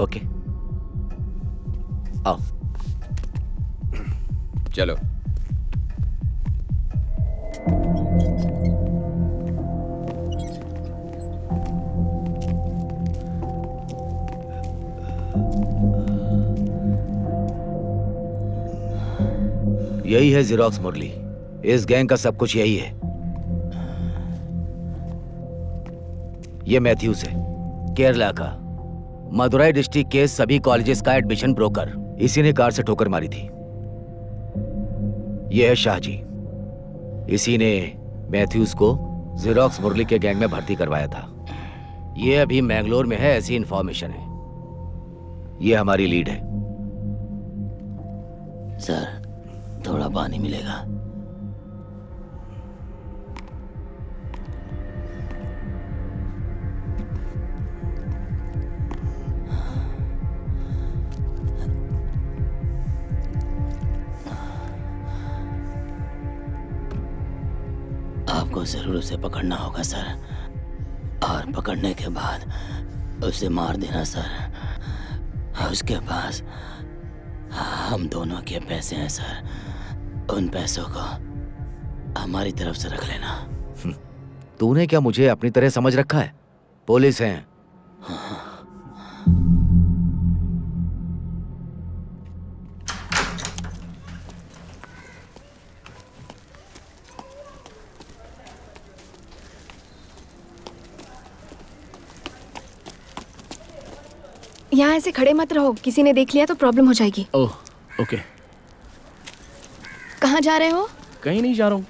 Okay, आओ। चलो। यही है जेरोक्स मुरली। इस गैंग का सब कुछ यही है। ये मैथ्यूज है, केरला का, मदुराई डिस्ट्रिक्ट के सभी कॉलेजेस का एडमिशन ब्रोकर। इसी ने कार से ठोकर मारी थी। ये है शाहजी, इसी ने मैथ्यूज को जेरोक्स मुरली के गैंग में भर्ती करवाया था। ये अभी मैंगलोर में है, ऐसी इंफॉर्मेशन है। ये हमारी लीड है। सर थोड़ा पानी मिलेगा? आपको जरूर उसे पकड़ना होगा सर, और पकड़ने के बाद उसे मार देना सर। उसके पास हम दोनों के पैसे हैं सर, उन पैसों को हमारी तरफ से रख लेना। तूने क्या मुझे अपनी तरह समझ रखा है? पुलिस हैं। यहाँ ऐसे खड़े मत रहो, किसी ने देख लिया तो प्रॉब्लम हो जाएगी। Oh okay. कहाँ जा रहे हो? कहीं नहीं जा रहा हूँ।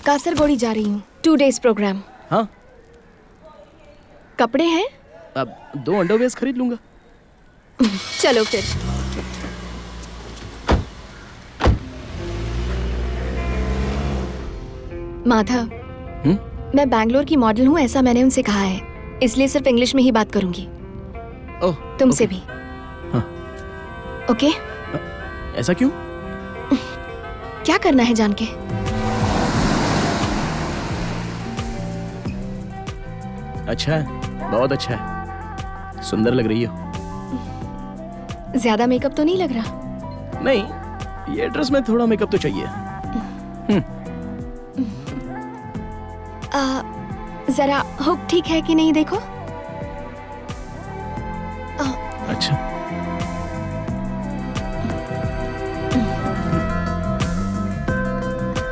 कासरगोड़ी जा रही हूँ, 2 days प्रोग्राम। हाँ। कपड़े हैं? अब 2 अंडरवेयर्स खरीद लूंगा। चलो फिर। माधव, मैं बैंगलोर की मॉडल हूँ, ऐसा मैंने उनसे कहा है, इसलिए सिर्फ इंग्लिश में ही बात करूंगी। ओह, तुमसे भी। हाँ। ओके? ऐसा क्यों? क्या करना है जान के? अच्छा है, बहुत अच्छा है, सुंदर लग रही हो। ज्यादा मेकअप तो नहीं लग रहा? नहीं, ये ड्रेस में थोड़ा मेकअप तो चाहिए। जरा हुक ठीक है कि नहीं देखो। अच्छा।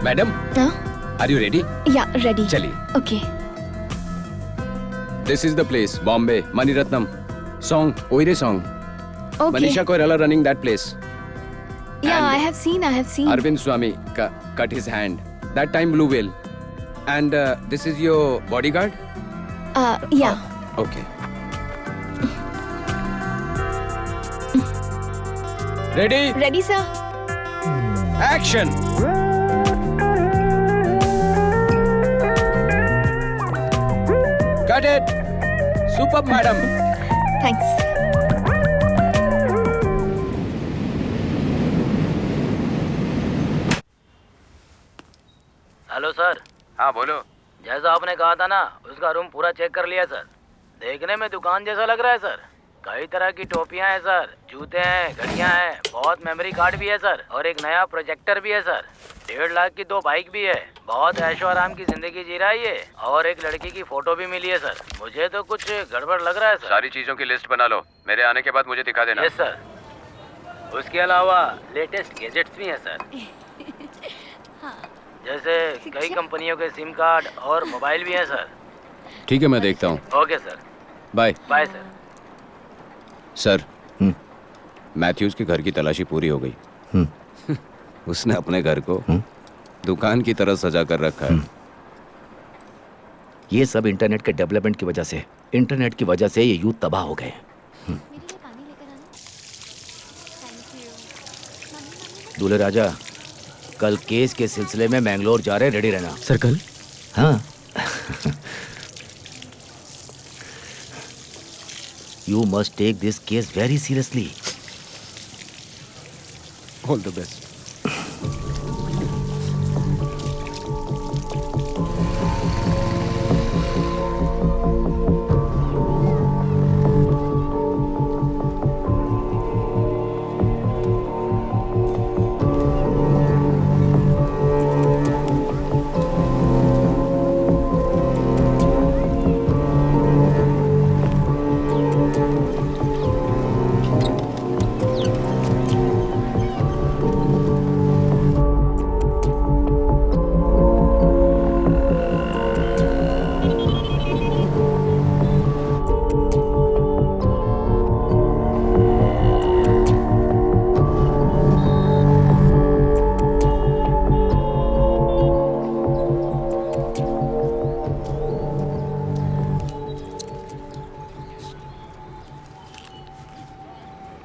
Madam, are you ready? Yeah ready. चलिए। Okay. This is the place, Bombay, Mani Ratnam song, Uyire song. Okay. Manisha Koirala running that place. Yeah, I have seen. Arvind Swamy cut his hand. That time Blue Whale. And this is your bodyguard? Yeah. Okay. Ready? Ready, sir. Action. Cut it. Superb, madam. Thanks. Hello sir. हाँ बोलो। जैसा आपने कहा था ना, उसका room पूरा check कर लिया सर। देखने में दुकान जैसा लग रहा है सर। कई तरह की टोपियां हैं सर, जूते हैं, घड़ियां हैं, बहुत मेमोरी कार्ड भी है सर, और एक नया प्रोजेक्टर भी है सर। 1.5 लाख की 2 बाइक भी है। बहुत ऐशो आराम की जिंदगी जी रहा है ये, और एक लड़की की फोटो भी मिली है सर। मुझे तो कुछ गड़बड़ लग रहा है सर। सारी चीजों की लिस्ट बना लो, मेरे आने के बाद मुझे दिखा देना। Yes sir. उसके अलावा लेटेस्ट गैजेट्स भी हैं सर, जैसे कई कंपनियों के सिम कार्ड और मोबाइल भी हैं सर। ठीक है, मैं देखता हूँ। Okay sir. Bye. Bye sir. Sir, Matthews के घर की तलाशी पूरी हो गई। उसने अपने घर को दुकान की तरह सजा कर रखा है। ये सब इंटरनेट के डेवलपमेंट की वजह से, इंटरनेट की वजह से ये यूथ तबाह हो गए। दूल्हे राजा, कल केस के सिलसिले में मैंगलोर जा रहे, रेडी रहना। सर कल? हाँ। You must take this case very seriously. All the best.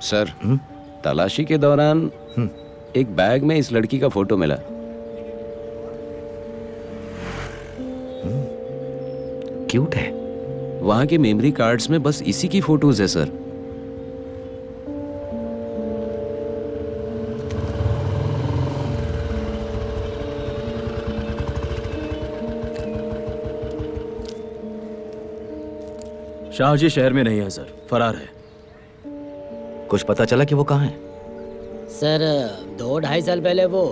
Sir, तलाशी के दौरान एक बैग में इस लड़की का फोटो मिला। क्यूट है। वहां के मेमोरी कार्ड्स में बस इसी की फोटोज है सर। शाहजी शहर में नहीं है सर, फरार है। कुछ पता चला कि वो कहाँ है? सर 2-2.5 साल पहले वो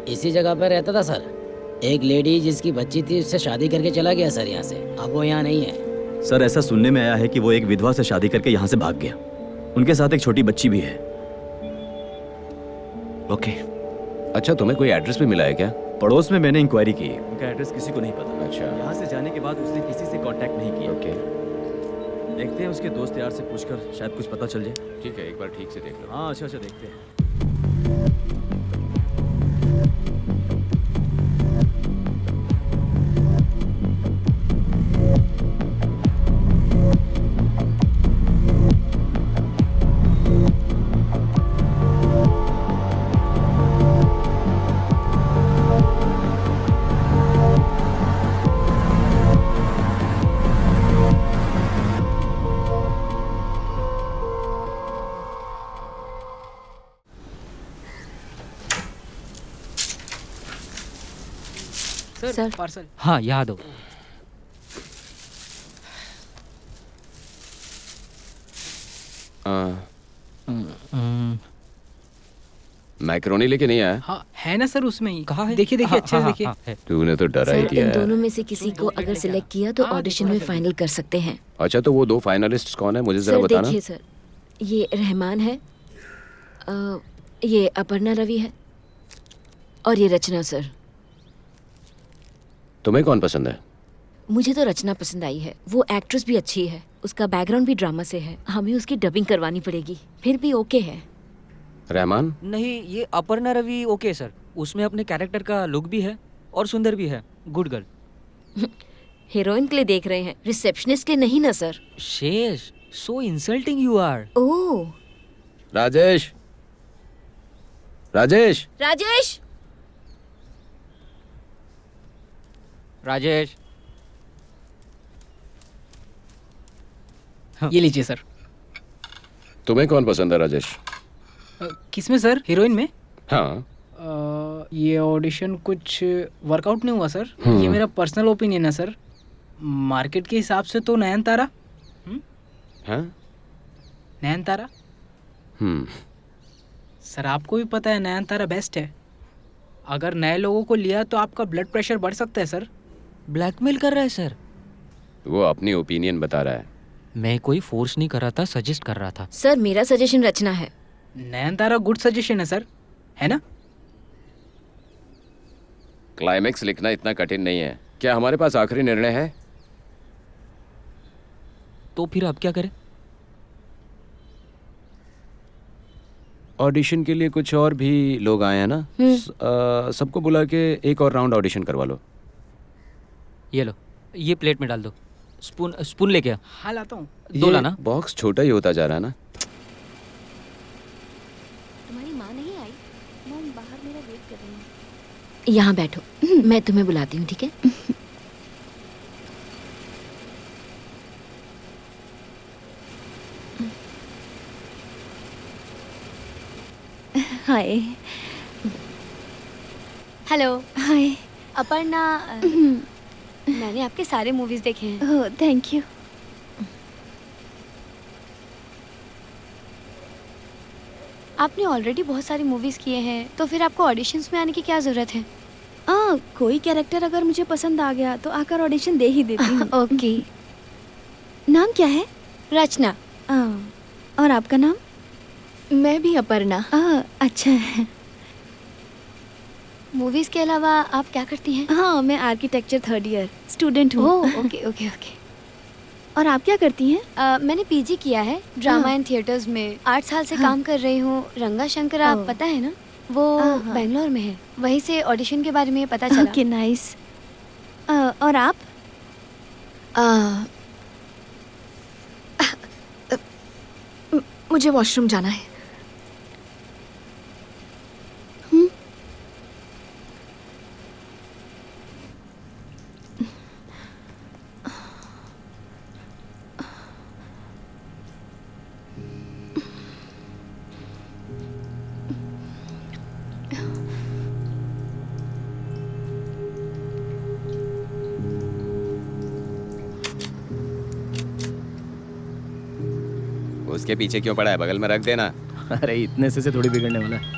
इसी जगह पर रहता था सर। एक लेडी जिसकी बच्ची थी उससे शादी करके चला गया सर यहाँ से। अब वो यहाँ नहीं है। सर ऐसा सुनने में आया है कि वो एक विधवा से शादी करके यहाँ से भाग गया। उनके साथ एक छोटी बच्ची भी है। ओके। अच्छा, तुम्हें कोई एड्रेस भी मिला है क्या? पड़ोस में मैंने इंक्वायरी की, उनका एड्रेस किसी को नहीं पता। अच्छा। यहाँ से जाने के बाद उसने किसी से कांटेक्ट नहीं किया। ओके। देखते हैं उसके दोस्त यार से पूछकर शायद कुछ पता चल जाए। ठीक है, एक बार ठीक से देख लो। हाँ अच्छा देखते हैं। Sir parcel. हाँ, यहाँ दो। मैक्रोनी लेके नहीं आया? हाँ है ना सर, उसमें ही। कहाँ है? देखिए देखिए हाँ, अच्छे हाँ, से देखिए। हाँ, है। तूने तो डरा ही सर दिया इन है। दोनों में से किसी को अगर सिलेक्ट किया तो ऑडिशन में फाइनल कर सकते हैं। अच्छा, तो वो 2 फाइनलिस्ट कौन है, मुझे जरा सर बताना। देखिए सर, ये रहमान है, ये अपर्णा रवि है और ये रचना सर। तुम्हें कौन पसंद है? मुझे तो रचना पसंद आई है। वो एक्ट्रेस भी अच्छी है, उसका बैकग्राउंड भी ड्रामा से है। हमें उसकी डबिंग करवानी पड़ेगी, फिर भी ओके है। रहमान? नहीं, ये अपर्णा रवि ओके सर। उसमें अपने कैरेक्टर का लुक भी है और सुंदर भी है। Good girl. हीरोइन के लिए देख रहे हैं, रिसेप्शनिस्ट के लिए नहीं ना सर। शेष, सो इंसल्टिंग यू आर। ओह राजेश, राजेश, राजेश, राजेश। ये लीजिए सर। तुम्हें कौन पसंद है राजेश? किसमें सर? हीरोइन में? हाँ। ये ऑडिशन कुछ वर्कआउट नहीं हुआ सर। ये मेरा पर्सनल ओपिनियन है सर। मार्केट के हिसाब से तो नयनतारा। हाँ? नयनतारा। सर आपको भी पता है नयनतारा बेस्ट है। अगर नए लोगों को लिया तो आपका ब्लड प्रेशर बढ़ सकता है सर। ब्लैकमेल कर रहा है सर। वो अपनी ओपिनियन बता रहा है। मैं कोई फोर्स नहीं कर रहा था, सजेस्ट कर रहा था। सर मेरा सजेशन रचना है। नयनतारा गुड सजेशन है सर, है ना? क्लाइमेक्स लिखना इतना कठिन नहीं है। क्या हमारे पास आखिरी निर्णय है? तो फिर अब क्या करें? ऑडिशन के लिए कुछ और भी लोग आए हैं ना, सबको बुला के एक और राउंड ऑडिशन करवा लो। ये लो, ये प्लेट में डाल दो। स्पून लेके आ। हाँ लाता हूँ। 2 लाना। बॉक्स छोटा ही होता जा रहा है ना। तुम्हारी माँ नहीं आई? मॉम बाहर मेरा वेट कर रही है। यहाँ बैठो, मैं तुम्हें बुलाती हूँ, ठीक है? हाय। हेलो। हाय। अपर्णा, मैंने आपके सारे मूवीज देखे हैं। Oh thank you. आपने ऑलरेडी बहुत सारी मूवीज किए हैं, तो फिर आपको ऑडिशंस में आने की क्या जरूरत है? कोई कैरेक्टर अगर मुझे पसंद आ गया तो आकर ऑडिशन दे ही देती हूँ। ओके। नाम क्या है? रचना। और आपका नाम? मैं भी अपर्णा। अच्छा है। मूवीज के अलावा आप क्या करती हैं? हाँ, मैं आर्किटेक्चर 3rd ईयर स्टूडेंट हूँ। Okay okay okay. और आप क्या करती हैं? मैंने पीजी किया है ड्रामा एंड थिएटर्स में। 8 साल से काम कर रही हूँ। रंगा शंकर आप पता है ना, वो बेंगलोर में है। वहीं से ऑडिशन के बारे में पता चला। Okay nice. और आप? मुझे वॉशरूम जाना है। उसके पीछे क्यों पड़ा है? बगल में रख देना। अरे इतने से थोड़ी बिगड़ने वाला है।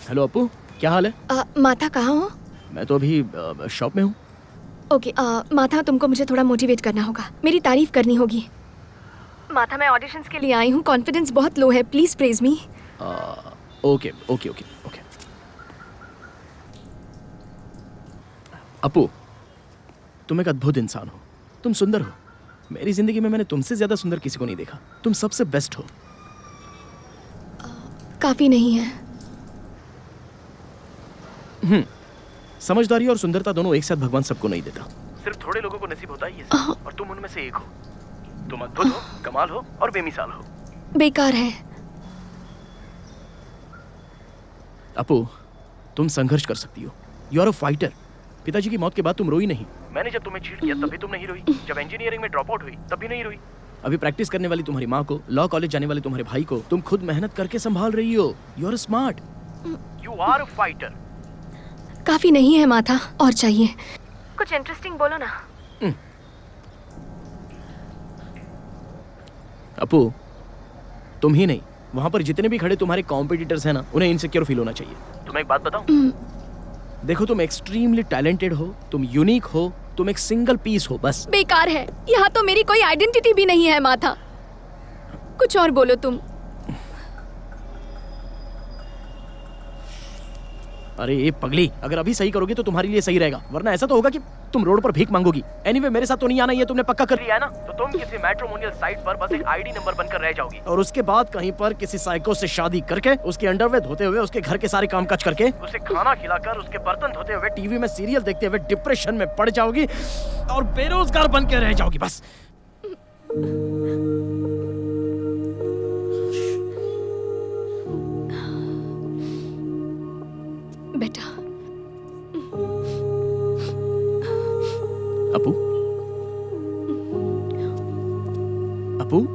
हेलो अपू, क्या हाल है? माथा कहाँ हो? मैं तो अभी शॉप में हूँ। ओके, माथा तुमको मुझे थोड़ा मोटिवेट करना होगा, मेरी तारीफ करनी होगी। माथा, मैं ऑडिशंस के लिए आई हूँ, कॉन्फिडेंस बहुत लो है, please praise me. Okay okay okay okay. Appu, तुम एक अद्भुत इंसान हो, तुम सुंदर हो। मेरी जिंदगी में मैंने तुमसे ज्यादा सुंदर किसी को नहीं देखा। तुम सबसे बेस्ट हो। काफी नहीं है। समझदारी और सुंदरता दोनों एक साथ भगवान सबको नहीं देता, सिर्फ थोड़े लोगों को नसीब होता है ये सब, और तुम उनमें से एक हो। तुम अद्भुत हो, कमाल हो और बेमिसाल हो। बेकार है। अपू, तुम संघर्ष कर सकती हो। You are a fighter. पिताजी की मौत के बाद तुम रोई नहीं। मैंने जब तुम्हें चीट किया तब भी तुम नहीं रोई। जब इंजीनियरिंग में ड्रॉप आउट हुई तब भी नहीं रोई। अभी प्रैक्टिस करने वाली तुम्हारी माँ को, लॉ कॉलेज जाने वाले तुम्हारे भाई को तुम खुद मेहनत करके संभाल रही हो। You are smart, you are a fighter. काफी नहीं है माथा, और चाहिए। कुछ इंटरेस्टिंग बोलो ना। अपू, तुम ही नहीं, वहां पर जितने भी खड़े तुम्हारे कॉम्पिटिटर्स हैं ना, उन्हें इनसिक्योर फील होना चाहिए। तुम्हें एक बात बताऊं? देखो, तुम एक्सट्रीमली टैलेंटेड हो, तुम यूनिक हो, तुम एक सिंगल पीस हो बस। बेकार है, यहाँ तो मेरी कोई आइडेंटिटी भी नहीं है माथा। कुछ और बोलो तुम। अरे ये पगली, अगर अभी सही करोगी तो तुम्हारे लिए सही रहेगा, वरना ऐसा तो होगा कि तुम रोड पर भीख मांगोगी। एनीवे, मेरे साथ तो नहीं आना, ये तुमने पक्का कर लिया है ना? तो तुम किसी मैट्रिमोनियल साइट पर बस एक आईडी नंबर बनकर रह जाओगी, और उसके बाद कहीं पर किसी साइको से शादी करके, उसके अंडरवेयर धोते हुए, उसके घर के सारे कामकाज करके, उसे खाना खिलाकर, उसके बर्तन धोते हुए, टीवी में सीरियल देखते हुए डिप्रेशन में पड़ जाओगी और बेरोजगार बन के रह जाओगी बस। बेटा। अपू, अपू,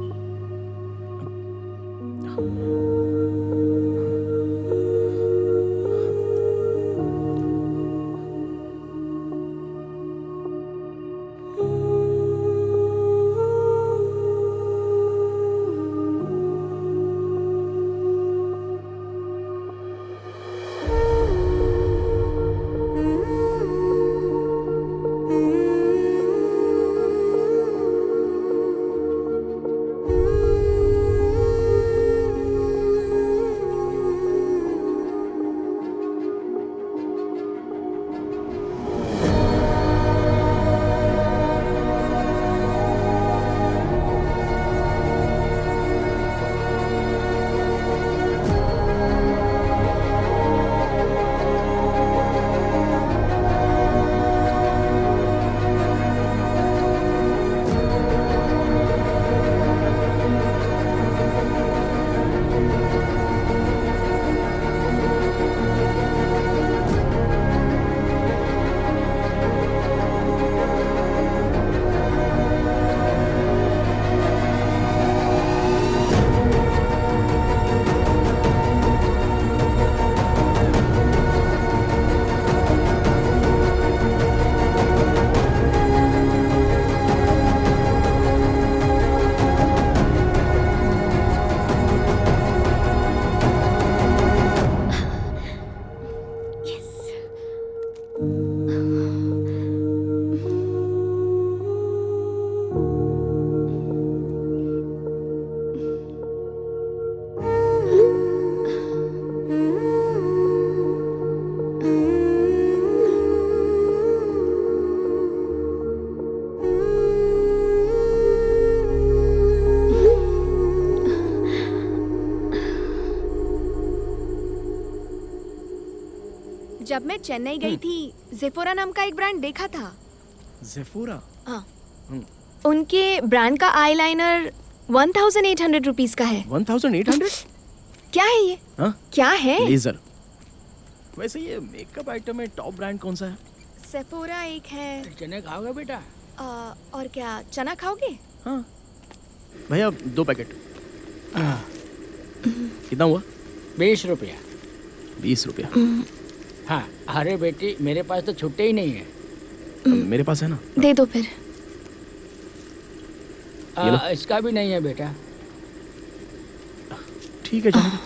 जब मैं चेन्नई गई थी, जेफोरा नाम का एक ब्रांड देखा था। जेफोरा? हाँ। उनके ब्रांड का आईलाइनर 1800 रुपीस का है। 1800? क्या है ये? हाँ? क्या है? लेजर। वैसे ये मेकअप आइटम में टॉप ब्रांड कौन सा है? सेफोरा एक है। चने खाओगे बेटा? और क्या, चना खाओगे? हाँ भैया, 2 पैकेट। कितना हुआ? 20 रुपया। 20 रुपया? हाँ। अरे बेटी, मेरे पास तो छुट्टे ही नहीं है। मेरे पास है ना। दे दो फिर। ये लो। इसका भी नहीं है बेटा। ठीक है जाने दो।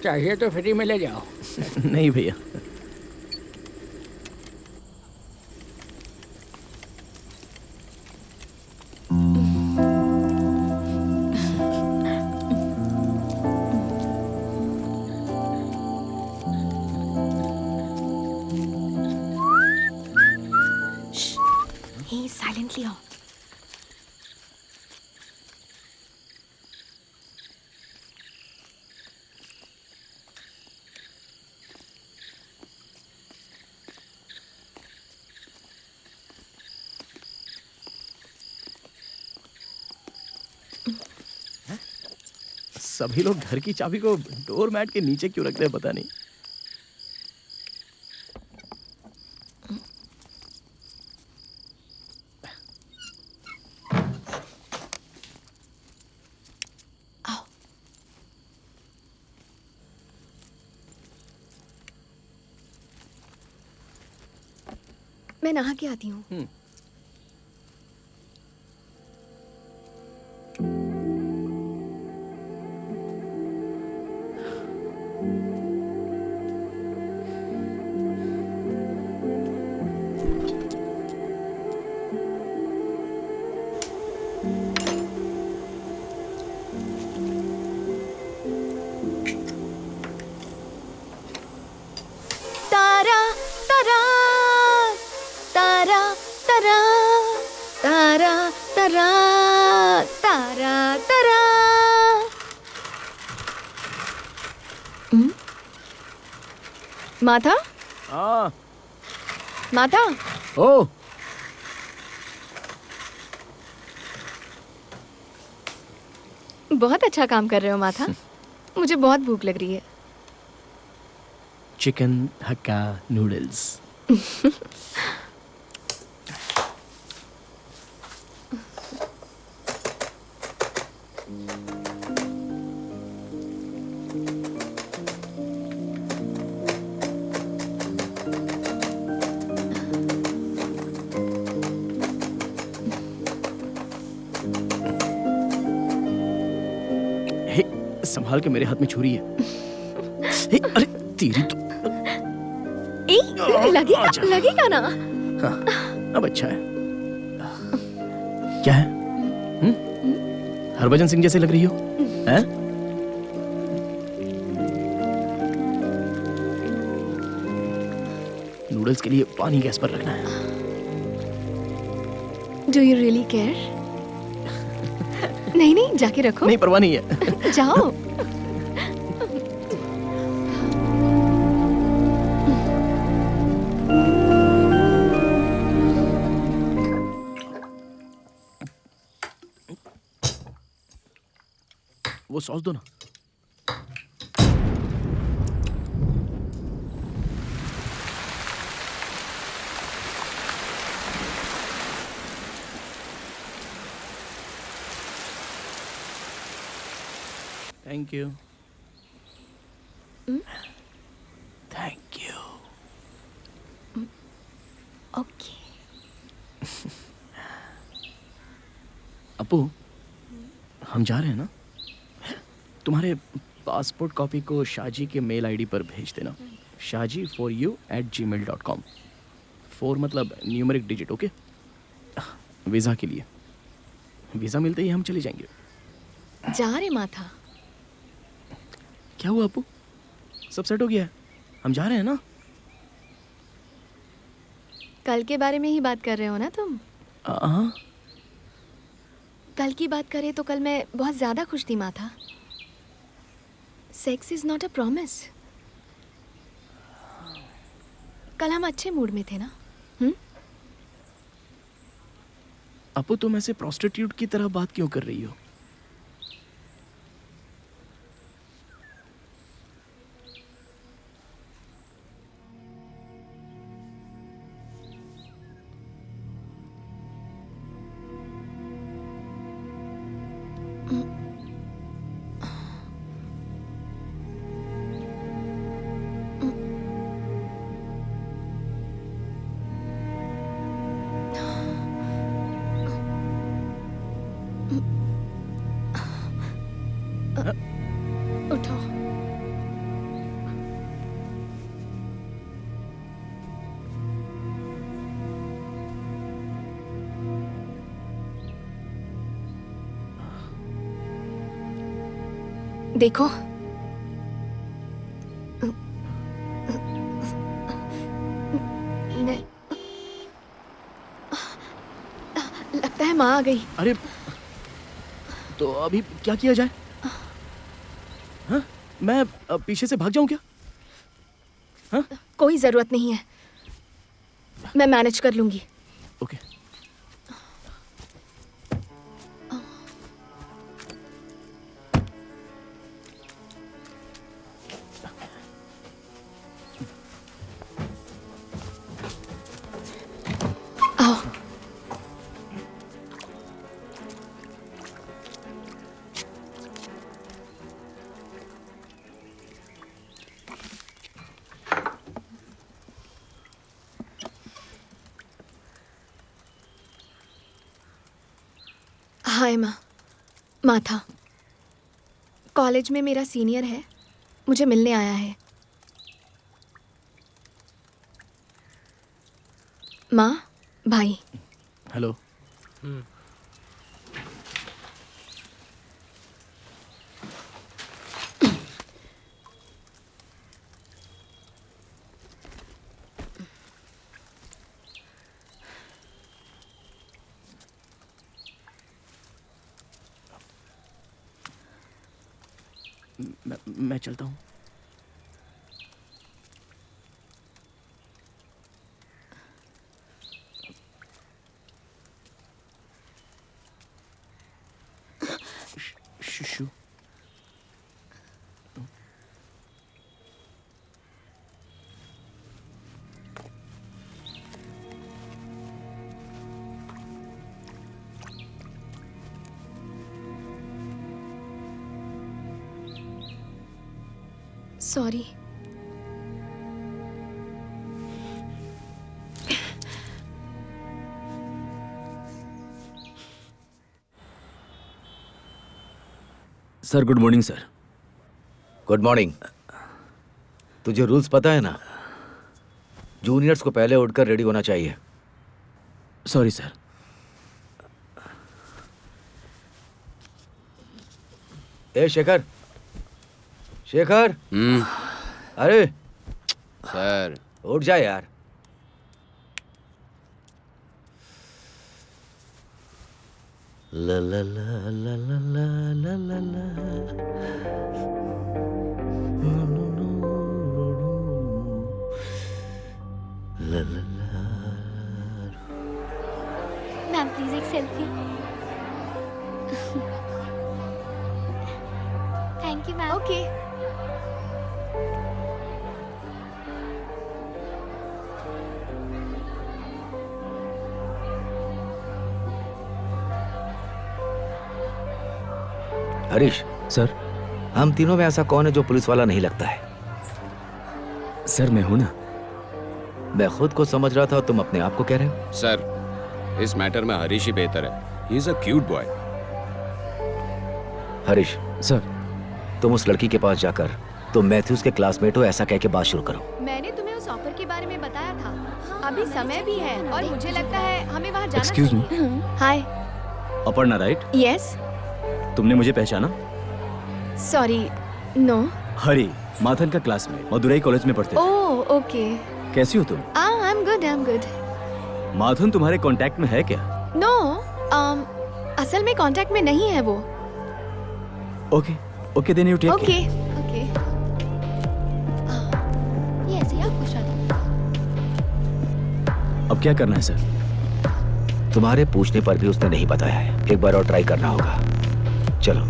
चाहिए तो फ्री में ले जाओ। नहीं भैया। Hey, silently आओ। सभी लोग घर की चाबी को डोर मैट के नीचे क्यों रखते हैं पता नहीं। मैं नहा के आती हूँ। तारा तारा तारा तारा तारा तारा तारा तारा। माथा हाँ। माथा ओ बहुत अच्छा काम कर रहे हो माथा। मुझे बहुत भूख लग रही है। चिकन हक्का नूडल्स। हे, संभाल के, मेरे हाथ में छुरी है। हे, अरे तेरी तो लगेगा लगेगा ना। हाँ, अब अच्छा है। क्या है? हरभजन सिंह जैसे लग रही हो, हैं? नूडल्स के लिए पानी गैस पर रखना है। Do you really care? नहीं नहीं, जाके रखो। नहीं, परवाह नहीं है। जाओ। वो सॉस दो ना। Thank you. Thank you. Okay. Appu, हम जा रहे हैं ना? तुम्हारे पासपोर्ट कॉपी को शाहजी के मेल आईडी पर भेज देना। shaji4you@gmail.com। 4 मतलब न्यूमेरिक डिजिट, ओके? वीज़ा के लिए। वीज़ा मिलते ही हम चले जाएंगे। जा रहे माथा। क्या हुआ अपू? सब सेट हो गया है? हम जा रहे हैं ना? कल के बारे में ही बात कर रहे हो ना तुम? हाँ। कल की बात करें तो कल मैं बहुत ज़्यादा खुश थी माथा। Sex is not a promise. कल हम अच्छे मूड में थे ना? अपू, तुम ऐसे प्रोस्टिट्यूट की तरह बात क्यों कर रही हो? देखो, लगता है माँ आ गई। अरे तो अभी क्या किया जाए? हाँ? मैं पीछे से भाग जाऊं क्या? हाँ? कोई जरूरत नहीं है, मैं मैनेज कर लूंगी। ओके। आओ। हाय माँ। माथा कॉलेज में मेरा सीनियर है, मुझे मिलने आया है। माँ, भाई। हेलो। मैं चलता हूँ। शू sorry. Sir good morning sir. Good morning. तुझे रूल्स पता है ना? जूनियर्स को पहले उठकर रेडी होना चाहिए। Sorry sir. ए शेखर, शेखर। अरे सर उठ जा यार। ला ला ला ला ला ला ला ला ला ला ला। मैम प्लीज एक selfie. Thank you ma'am. Okay. Harish sir. हम तीनों में ऐसा कौन है जो पुलिस वाला नहीं लगता है? सर मैं हूं ना। मैं खुद को समझ रहा था, तुम अपने आप को कह रहे हो? सर इस मैटर में हरीश ही बेहतर है। He is a cute boy. Harish sir, तुम उस लड़की के पास जाकर तुम मैथ्यूज के क्लासमेट हो ऐसा कह के बात शुरू करो। मैंने तुम्हें उस ऑफर के बारे में बताया था। अभी समय भी है और मुझे लगता है हमें वहाँ जाना चाहिए। Excuse me. Hi. Aparna right? Yes. तुमने मुझे पहचाना? Sorry, no. हरी, माथन का क्लासमेट, मदुरई कॉलेज में पढ़ते थे। Oh okay. कैसी हो तुम? I am good, I am good. Mathan तुम्हारे कांटेक्ट में है क्या? नो, असल में कांटेक्ट में नहीं है वो। Okay okay, then you take okay care. Okay. ये ऐसे ही आप खुश रहते। अब क्या करना है सर? तुम्हारे पूछने पर भी उसने नहीं बताया है। एक बार और ट्राई करना होगा। चलो।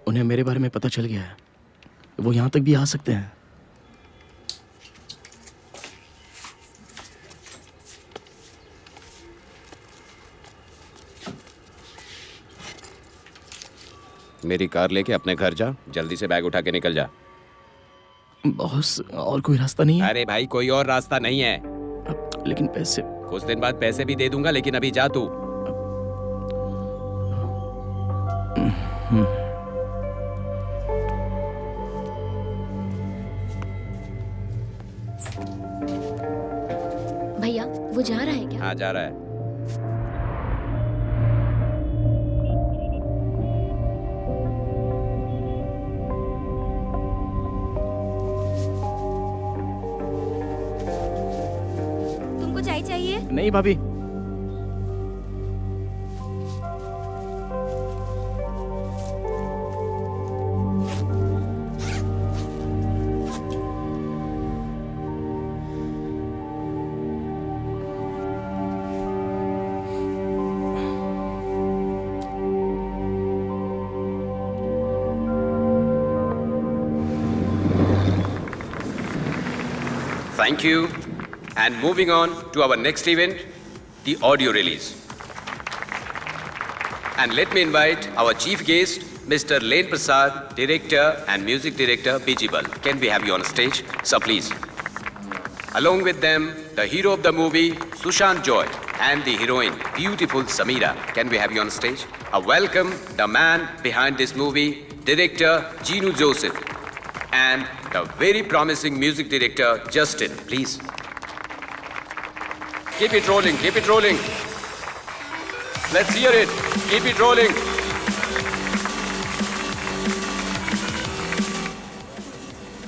उन्हें मेरे बारे में पता चल गया है। वो यहाँ तक भी आ सकते हैं। मेरी कार लेके अपने घर जा, जल्दी से बैग उठा के निकल जा। बॉस और कोई रास्ता नहीं है? अरे भाई कोई और रास्ता नहीं है। लेकिन पैसे? कुछ दिन बाद पैसे भी दे दूंगा, लेकिन अभी जा तू। भैया वो जा रहा है क्या? हाँ जा रहा है। तुमको चाय चाहिए? नहीं भाभी। Thank you. And moving on to our next event, the audio release. And let me invite our chief guest, Mr. Lane Prasad, director and music director, Bijibal. Can we have you on stage? Sir, please. Along with them, the hero of the movie, Sushant Joy, and the heroine, beautiful Samira. Can we have you on stage? A welcome the man behind this movie, director Ginu Joseph, and the very promising music director, Justin. Please. Keep it rolling, keep it rolling. Let's hear it. Keep it rolling.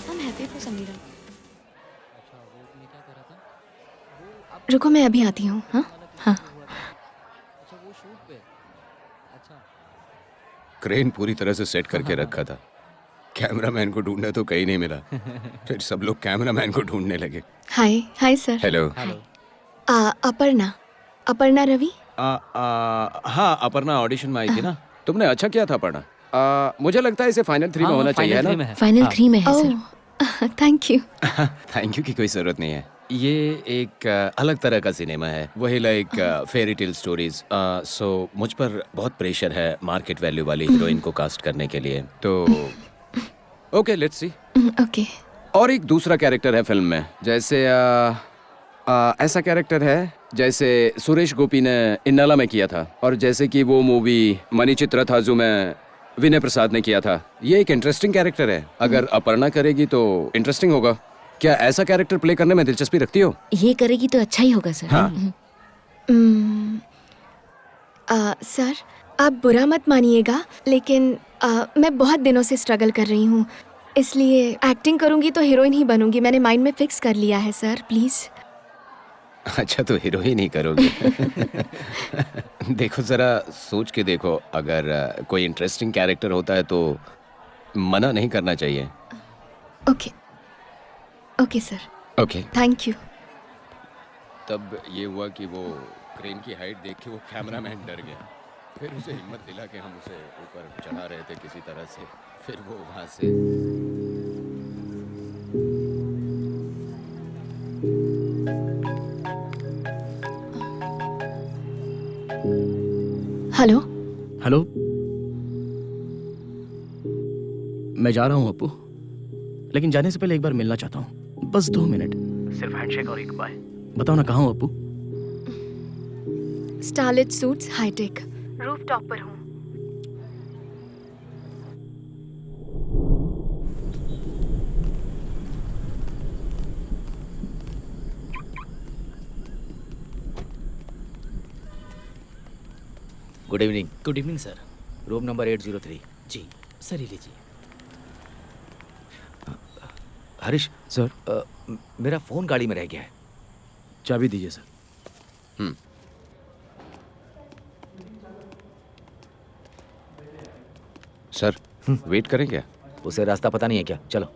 I'm happy for Samira. रुको मैं अभी आती हूँ। हाँ हाँ। Crane पूरी तरह से सेट करके रखा था। कैमरामैन को ढूंढना तो कहीं नहीं मिला। फिर सब लोग कैमरामैन को ढूंढने लगे। Hi hi sir. Hello. Aparna Ravi. हाँ अपर्णा ऑडिशन में आई थी ना। तुमने अच्छा किया था अपर्णा। मुझे लगता है इसे फाइनल 3 में होना चाहिए है ना? फाइनल 3 में है sir. Thank you. Thank you की कोई जरूरत नहीं है। ये एक अलग तरह का सिनेमा है, वही लाइक फेरी टेल स्टोरीज। सो मुझ पर बहुत प्रेशर है मार्केट वैल्यू वाली हीरोइन को कास्ट करने के लिए। तो ओके लेट्स सी। ओके। और एक दूसरा कैरेक्टर है फिल्म में, जैसे ऐसा कैरेक्टर है जैसे सुरेश गोपी ने इन्नाला में किया था, और जैसे कि वो मूवी मणिचित्रा थाजू में विनय प्रसाद ने किया था। ये एक इंटरेस्टिंग कैरेक्टर है। अगर अपर्णा करेगी तो इंटरेस्टिंग होगा। क्या ऐसा कैरेक्टर प्ले करने में दिलचस्पी रखती हो? ये करेगी तो अच्छा ही होगा सर। हाँ। सर आप बुरा मत मानिएगा, लेकिन मैं बहुत दिनों से स्ट्रगल कर रही हूँ, इसलिए एक्टिंग करूँगी तो हीरोइन ही बनूंगी। मैंने माइंड में फिक्स कर लिया है सर, प्लीज़। अच्छा तो हीरोइन ही करोगे? देखो जरा सोच के देखो, अगर कोई इंटरेस्टिंग कैरेक्टर होता है तो मना नहीं करना चाहिए। Okay okay sir. Okay thank you. तब ये हुआ कि वो क्रेन की हाइट देख के वो कैमरामैन डर गया। फिर उसे हिम्मत दिला के हम उसे ऊपर चढ़ा रहे थे किसी तरह से। फिर वो वहां से हेलो। हेलो। मैं जा रहा हूँ अपू, लेकिन जाने से पहले एक बार मिलना चाहता हूँ। बस 2 मिनट, सिर्फ हैंडशेक और एक बाय। बताओ ना कहाँ हूँ अपू? स्टारलेट सूट्स हाईटेक रूफटॉप पर हूँ। Good evening. Good evening sir. Room number 803। जी सर, ये लीजिए। हरीश सर, मेरा फोन गाड़ी में रह गया है। चाबी दीजिए सर। सर वेट करें क्या? उसे रास्ता पता नहीं है क्या? चलो।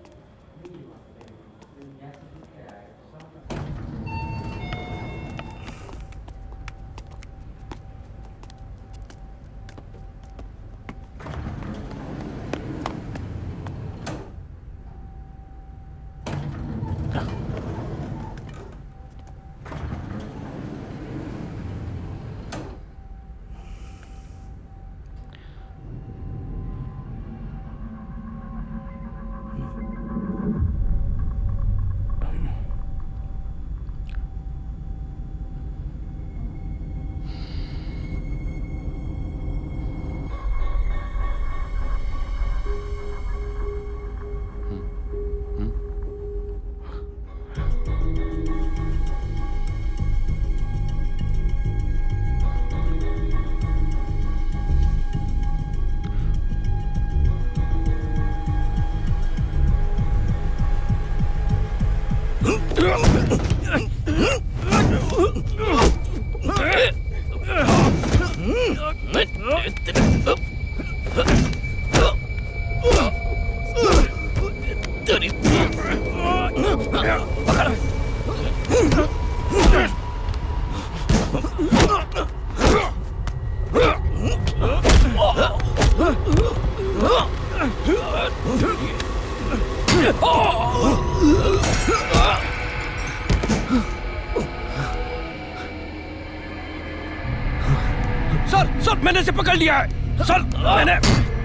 सर मैंने इसे पकड़ लिया है। सर मैंने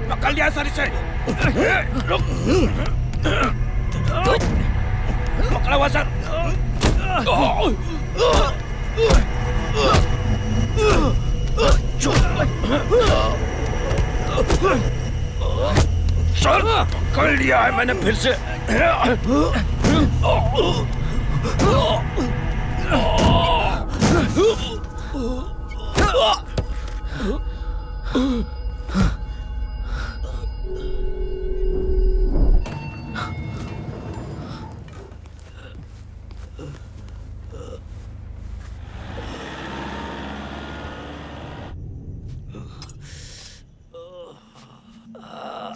पकड़ लिया है सर इसे। रुक। पकड़ा हुआ सर। सर पकड़ लिया है मैंने फिर से।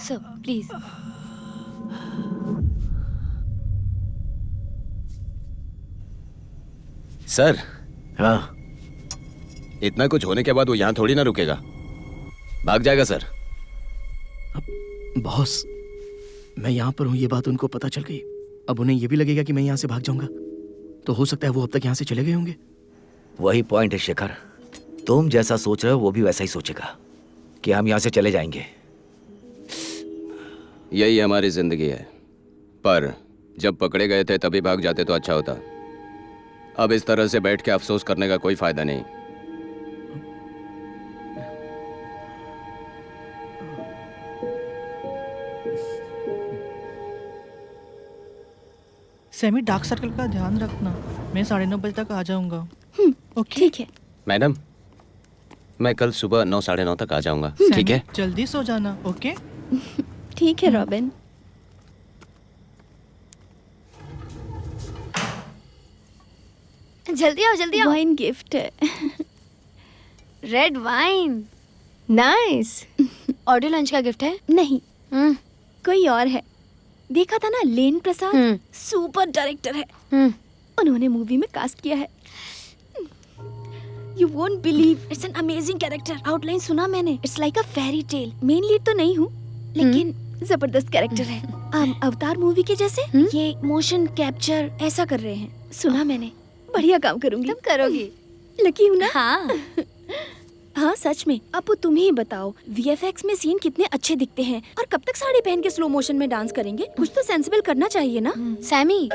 Sir please. सर। हाँ। इतना कुछ होने के बाद वो यहाँ थोड़ी ना रुकेगा, भाग जाएगा सर। बॉस, मैं यहाँ पर हूँ ये बात उनको पता चल गई। अब उन्हें ये भी लगेगा कि मैं यहाँ से भाग जाऊंगा, तो हो सकता है वो अब तक यहाँ से चले गए होंगे। वही पॉइंट है शेखर, तुम जैसा सोच रहे हो वो भी वैसा ही सोचेगा कि हम यहाँ से चले जाएंगे। यही हमारी जिंदगी है, पर जब पकड़े गए थे तभी भाग जाते तो अच्छा होता। अब इस तरह से बैठ के अफसोस करने का कोई फायदा नहीं। सेमी डार्क सर्कल का ध्यान रखना, मैं 9:30 बजे तक आ जाऊंगा। ओके ठीक है मैडम, मैं कल सुबह 9 साढ़े 9 तक आ जाऊंगा। ठीक है, जल्दी सो जाना। ओके ठीक है रॉबिन। जल्दी आओ जल्दी आओ। वाइन गिफ्ट है। Red wine. Nice. Audio lunch का गिफ्ट है? नहीं कोई और है। देखा था ना लेन प्रसाद, सुपर डायरेक्टर है। उन्होंने मूवी में कास्ट किया है। You won't believe, it's an amazing character. Outline सुना मैंने, it's like a fairy tale. Main lead तो नहीं हूँ लेकिन जबरदस्त कैरेक्टर है। अवतार मूवी के जैसे ये मोशन कैप्चर ऐसा कर रहे हैं, सुना मैंने। बढ़िया काम करूंगी। तुम करोगी? लकी हूँ ना। हाँ हाँ सच में। अब तुम ही बताओ, वीएफएक्स में सीन कितने अच्छे दिखते हैं, और कब तक साड़ी पहन के स्लो मोशन में डांस करेंगे? कुछ तो सेंसिबल करना चाहिए ना। सैमी,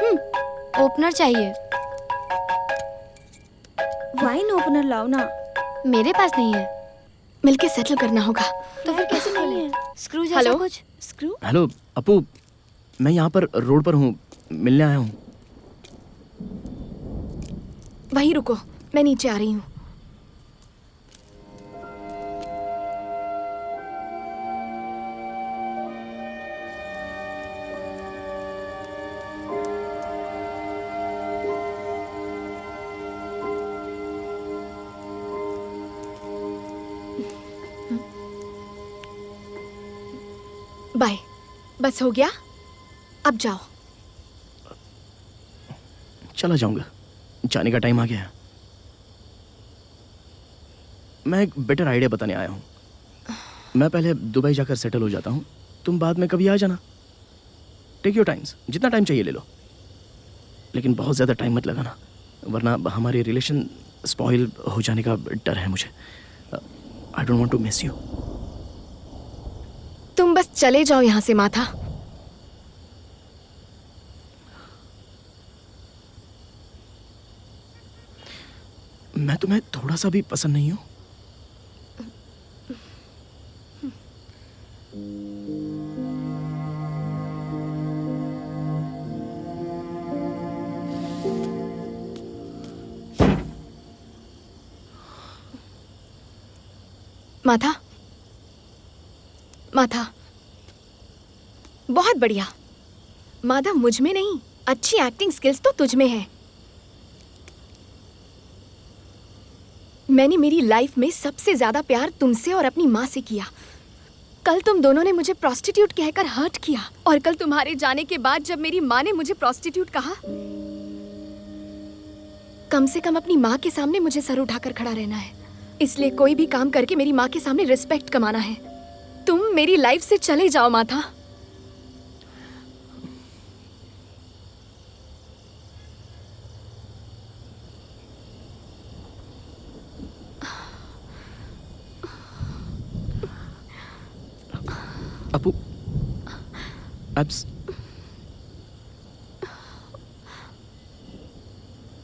ओपनर चाहिए। वाइन ओपनर लाओ ना। मेरे पास नहीं है। मिलके सेटल करना होगा। तो फिर कैसे खोले? स्क्रू जैसा हेलो? कुछ? स्क्रू? हेलो अपू, मैं यहाँ पर रोड पर हूँ, मिलने आया हूँ। वहीं रुको, मैं नीचे आ रही हूँ। बाय। बस हो गया, अब जाओ। चला जाऊंगा, जाने का टाइम आ गया है। मैं एक बेटर आइडिया बताने आया हूँ। मैं पहले दुबई जाकर सेटल हो जाता हूँ, तुम बाद में कभी आ जाना। टेक योर टाइम्स, जितना टाइम चाहिए ले लो, लेकिन बहुत ज़्यादा टाइम मत लगाना, वरना हमारे रिलेशन स्पॉइल हो जाने का डर है मुझे। I don't want to miss you. तुम बस चले जाओ यहाँ से माथा। मैं तुम्हें थोड़ा सा भी पसंद नहीं हूँ। माथा, माथा, बहुत बढ़िया। माधव मुझ में नहीं, अच्छी एक्टिंग स्किल्स तो तुझ में है। मैंने मेरी लाइफ में सबसे ज्यादा प्यार तुमसे और अपनी माँ से किया। कल तुम दोनों ने मुझे प्रोस्टिट्यूट कहकर हर्ट किया, और कल तुम्हारे जाने के बाद जब मेरी माँ ने मुझे प्रोस्टिट्यूट कहा, कम से कम अपनी माँ के सामने मुझे सर उठाकर खड़ा रहना है। इसलिए कोई भी काम करके मेरी माँ के सामने रिस्पेक्ट कमाना है। तुम मेरी लाइफ से चले जाओ माथा।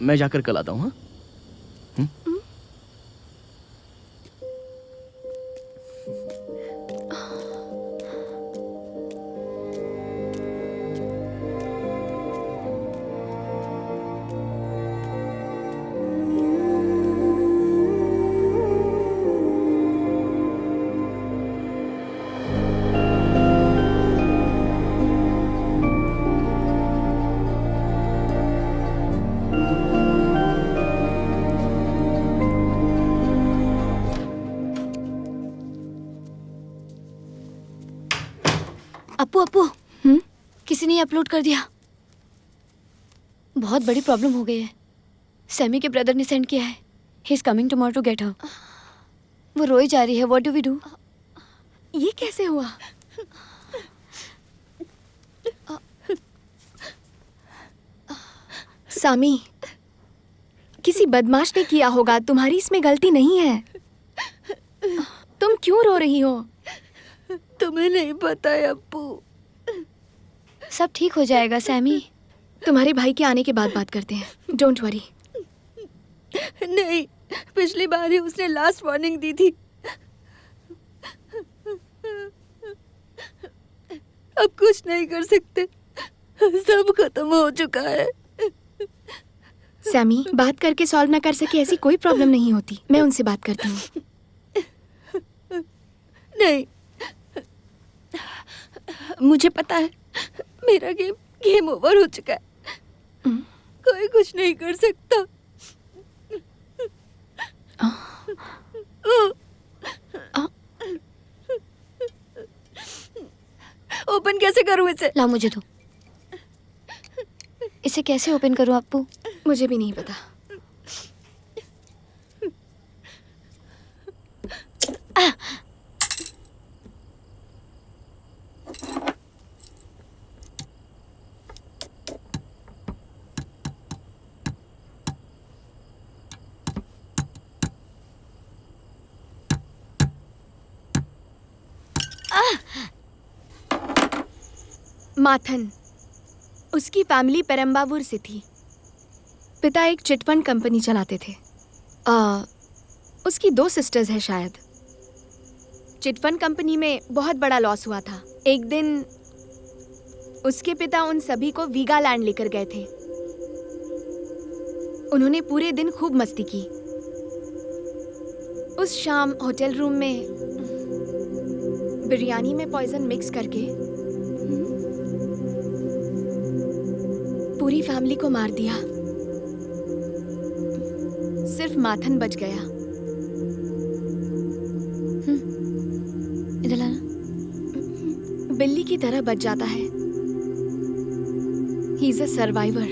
मैं जाकर कल आता हूँ। हाँ? अपू अपू किसी ने अपलोड कर दिया। बहुत बड़ी प्रॉब्लम हो गई है। सैमी के ब्रदर ने सेंड किया है। He is coming tomorrow to get her. वो रोई जा रही है। What do we do? ये कैसे हुआ? सामी, किसी बदमाश ने किया होगा। तुम्हारी इसमें गलती नहीं है। तुम क्यों रो रही हो? तुम्हें नहीं पता है अप्पू। सब ठीक हो जाएगा सैमी। तुम्हारे भाई के आने के बाद बात करते हैं। Don't worry. नहीं, पिछली बार ही उसने लास्ट वार्निंग दी थी। अब कुछ नहीं कर सकते। सब खत्म हो चुका है। सैमी, बात करके सॉल्व ना कर सके ऐसी कोई प्रॉब्लम नहीं होती। मैं उनसे बात करती हूँ। नहीं, मुझे पता है मेरा गेम ओवर हो चुका है। कोई कुछ नहीं कर सकता। ओपन कैसे करूं इसे? ला मुझे दो। इसे कैसे ओपन करूं अप्पू? मुझे भी नहीं पता। माथन, उसकी फैमिली पेरम्बावूर से थी। पिता एक चिटफंड कंपनी चलाते थे। उसकी 2 सिस्टर्स हैं शायद। चिटफंड कंपनी में बहुत बड़ा लॉस हुआ था। एक दिन उसके पिता उन सभी को वीगालैंड लेकर गए थे। उन्होंने पूरे दिन खूब मस्ती की। उस शाम होटल रूम में बिरयानी में पॉइजन मिक्स करके पूरी फैमिली को मार दिया। सिर्फ माथन बच गया। इधर आना। बिल्ली की तरह बच जाता है। He is a survivor.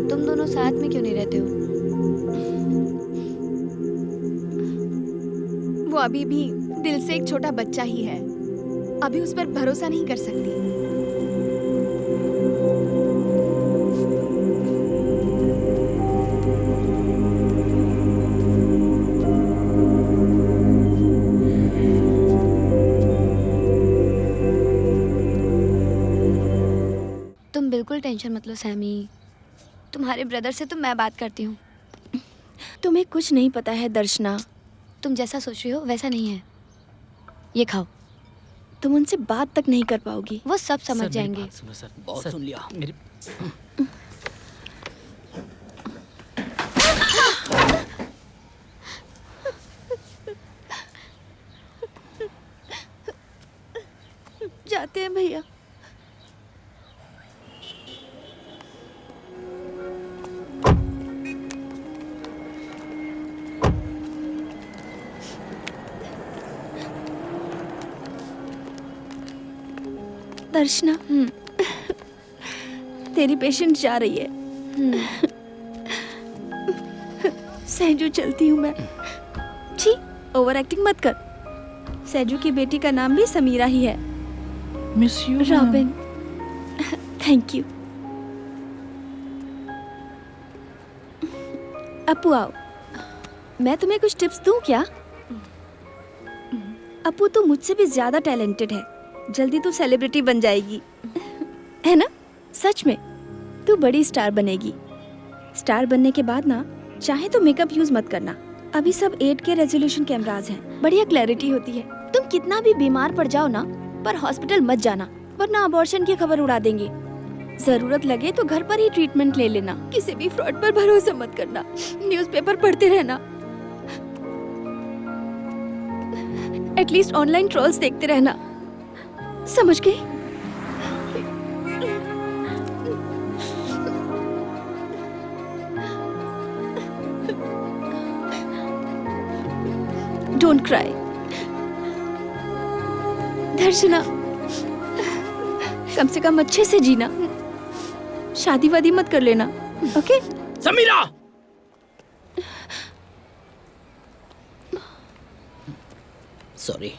तुम दोनों साथ में क्यों नहीं रहते हो? वो अभी भी दिल से एक छोटा बच्चा ही है। अभी उस पर भरोसा नहीं कर सकती। तुम बिल्कुल टेंशन मत लो सैमी। तुम्हारे ब्रदर से तो मैं बात करती हूँ। तुम्हें कुछ नहीं पता है दर्शना। तुम जैसा सोच रही हो वैसा नहीं है। ये खाओ। तुम उनसे बात तक नहीं कर पाओगी। वो सब समझ जाएंगे। सुनो सर, बहुत सुन लिया। मेरी जाते हैं भैया। दर्शना, तेरी पेशेंट जा रही है। सहजू चलती हूँ मैं। छी, ओवर एक्टिंग मत कर। सहजू की बेटी का नाम भी समीरा ही है। Miss you Robin. Thank you. Appu आओ, मैं तुम्हें कुछ टिप्स दूं क्या? अपू तो मुझसे भी ज्यादा टैलेंटेड है। जल्दी तो सेलिब्रिटी बन जाएगी है ना? सच में तू बड़ी स्टार बनेगी। स्टार बनने के बाद ना चाहे तो मेकअप यूज मत करना। अभी सब 8K रेजोल्यूशन कैमरास हैं, बढ़िया क्लैरिटी होती है। तुम कितना भी बीमार पड़ जाओ ना, पर हॉस्पिटल मत जाना, वरना अबॉर्शन की खबर उड़ा देंगे। जरूरत लगे तो घर पर ही ट्रीटमेंट ले लेना। किसी भी फ्रॉड पर भरोसा मत करना। न्यूज़पेपर पढ़ते रहना, एटलीस्ट ऑनलाइन ट्रोल्स देखते रहना। समझ गई? Don't cry. दर्शना, कम से कम अच्छे से जीना। शादी वादी मत कर लेना, ओके? समीरा! सॉरी।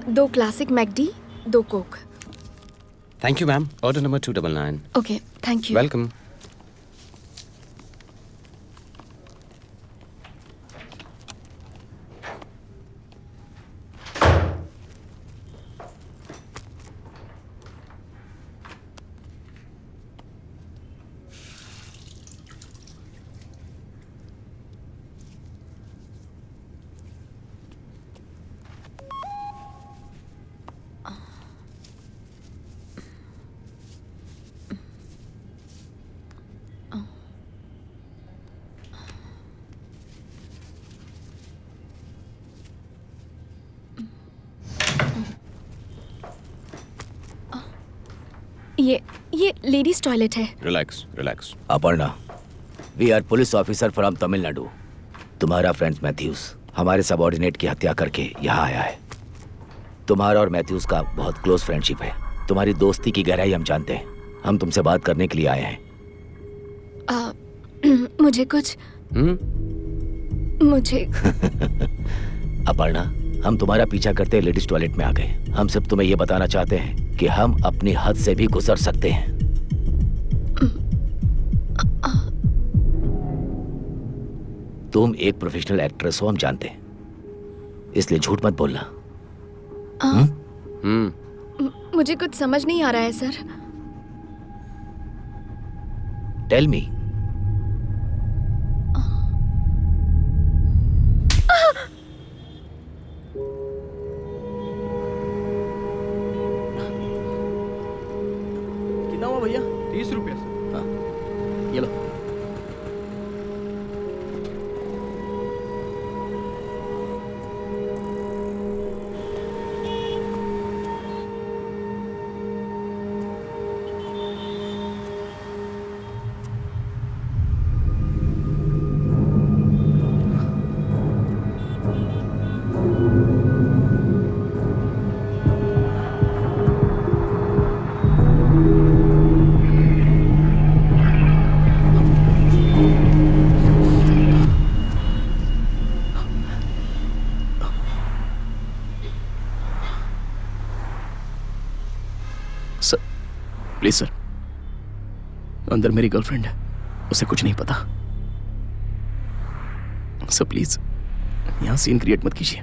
दो classic McD, 2 Coke. Thank you, ma'am. Order number 299. Okay, thank you. Welcome. ये लेडीज टॉयलेट है। Relax, relax. Aparna, we are police officer from Tamil Nadu. तुम्हारा फ्रेंड मैथ्यूस हमारे सबऑर्डिनेट की हत्या करके यहाँ आया है। तुम्हारा और मैथ्यूस का बहुत क्लोज फ्रेंडशिप है। तुम्हारी दोस्ती की गहराई हम जानते हैं। हम तुमसे बात करने के लिए आए हैं। मुझे कुछ मुझे अपर्णा, हम तुम्हारा पीछा करते लेडीज टॉयलेट में आ गए। हम सिर्फ तुम्हें ये बताना चाहते हैं कि हम अपनी हद से भी गुजर सकते हैं। तुम एक प्रोफेशनल एक्ट्रेस हो, हम जानते हैं, इसलिए झूठ मत बोलना। मुझे कुछ समझ नहीं आ रहा है सर। Tell me. कितना हुआ भैया? 30 रुपये। हाँ, ये लो। सर, प्लीज सर, अंदर मेरी गर्लफ्रेंड है, उसे कुछ नहीं पता। सर प्लीज यहाँ सीन क्रिएट मत कीजिए,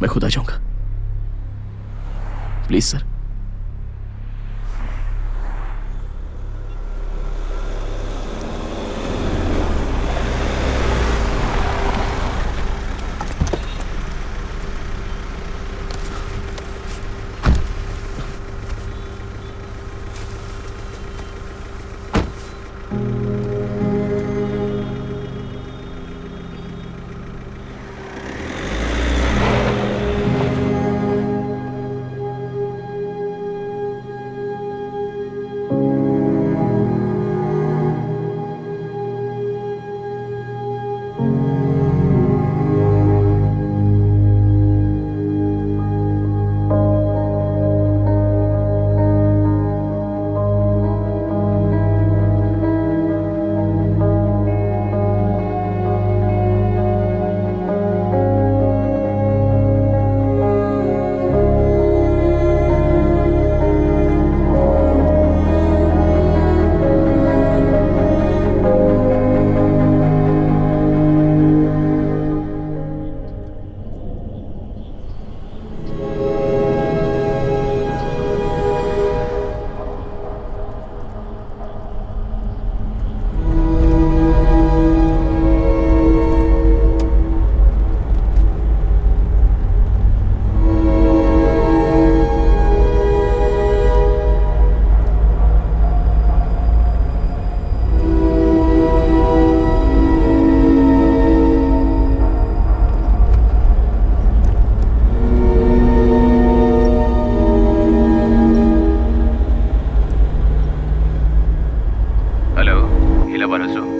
मैं खुद आ जाऊंगा। Please sir.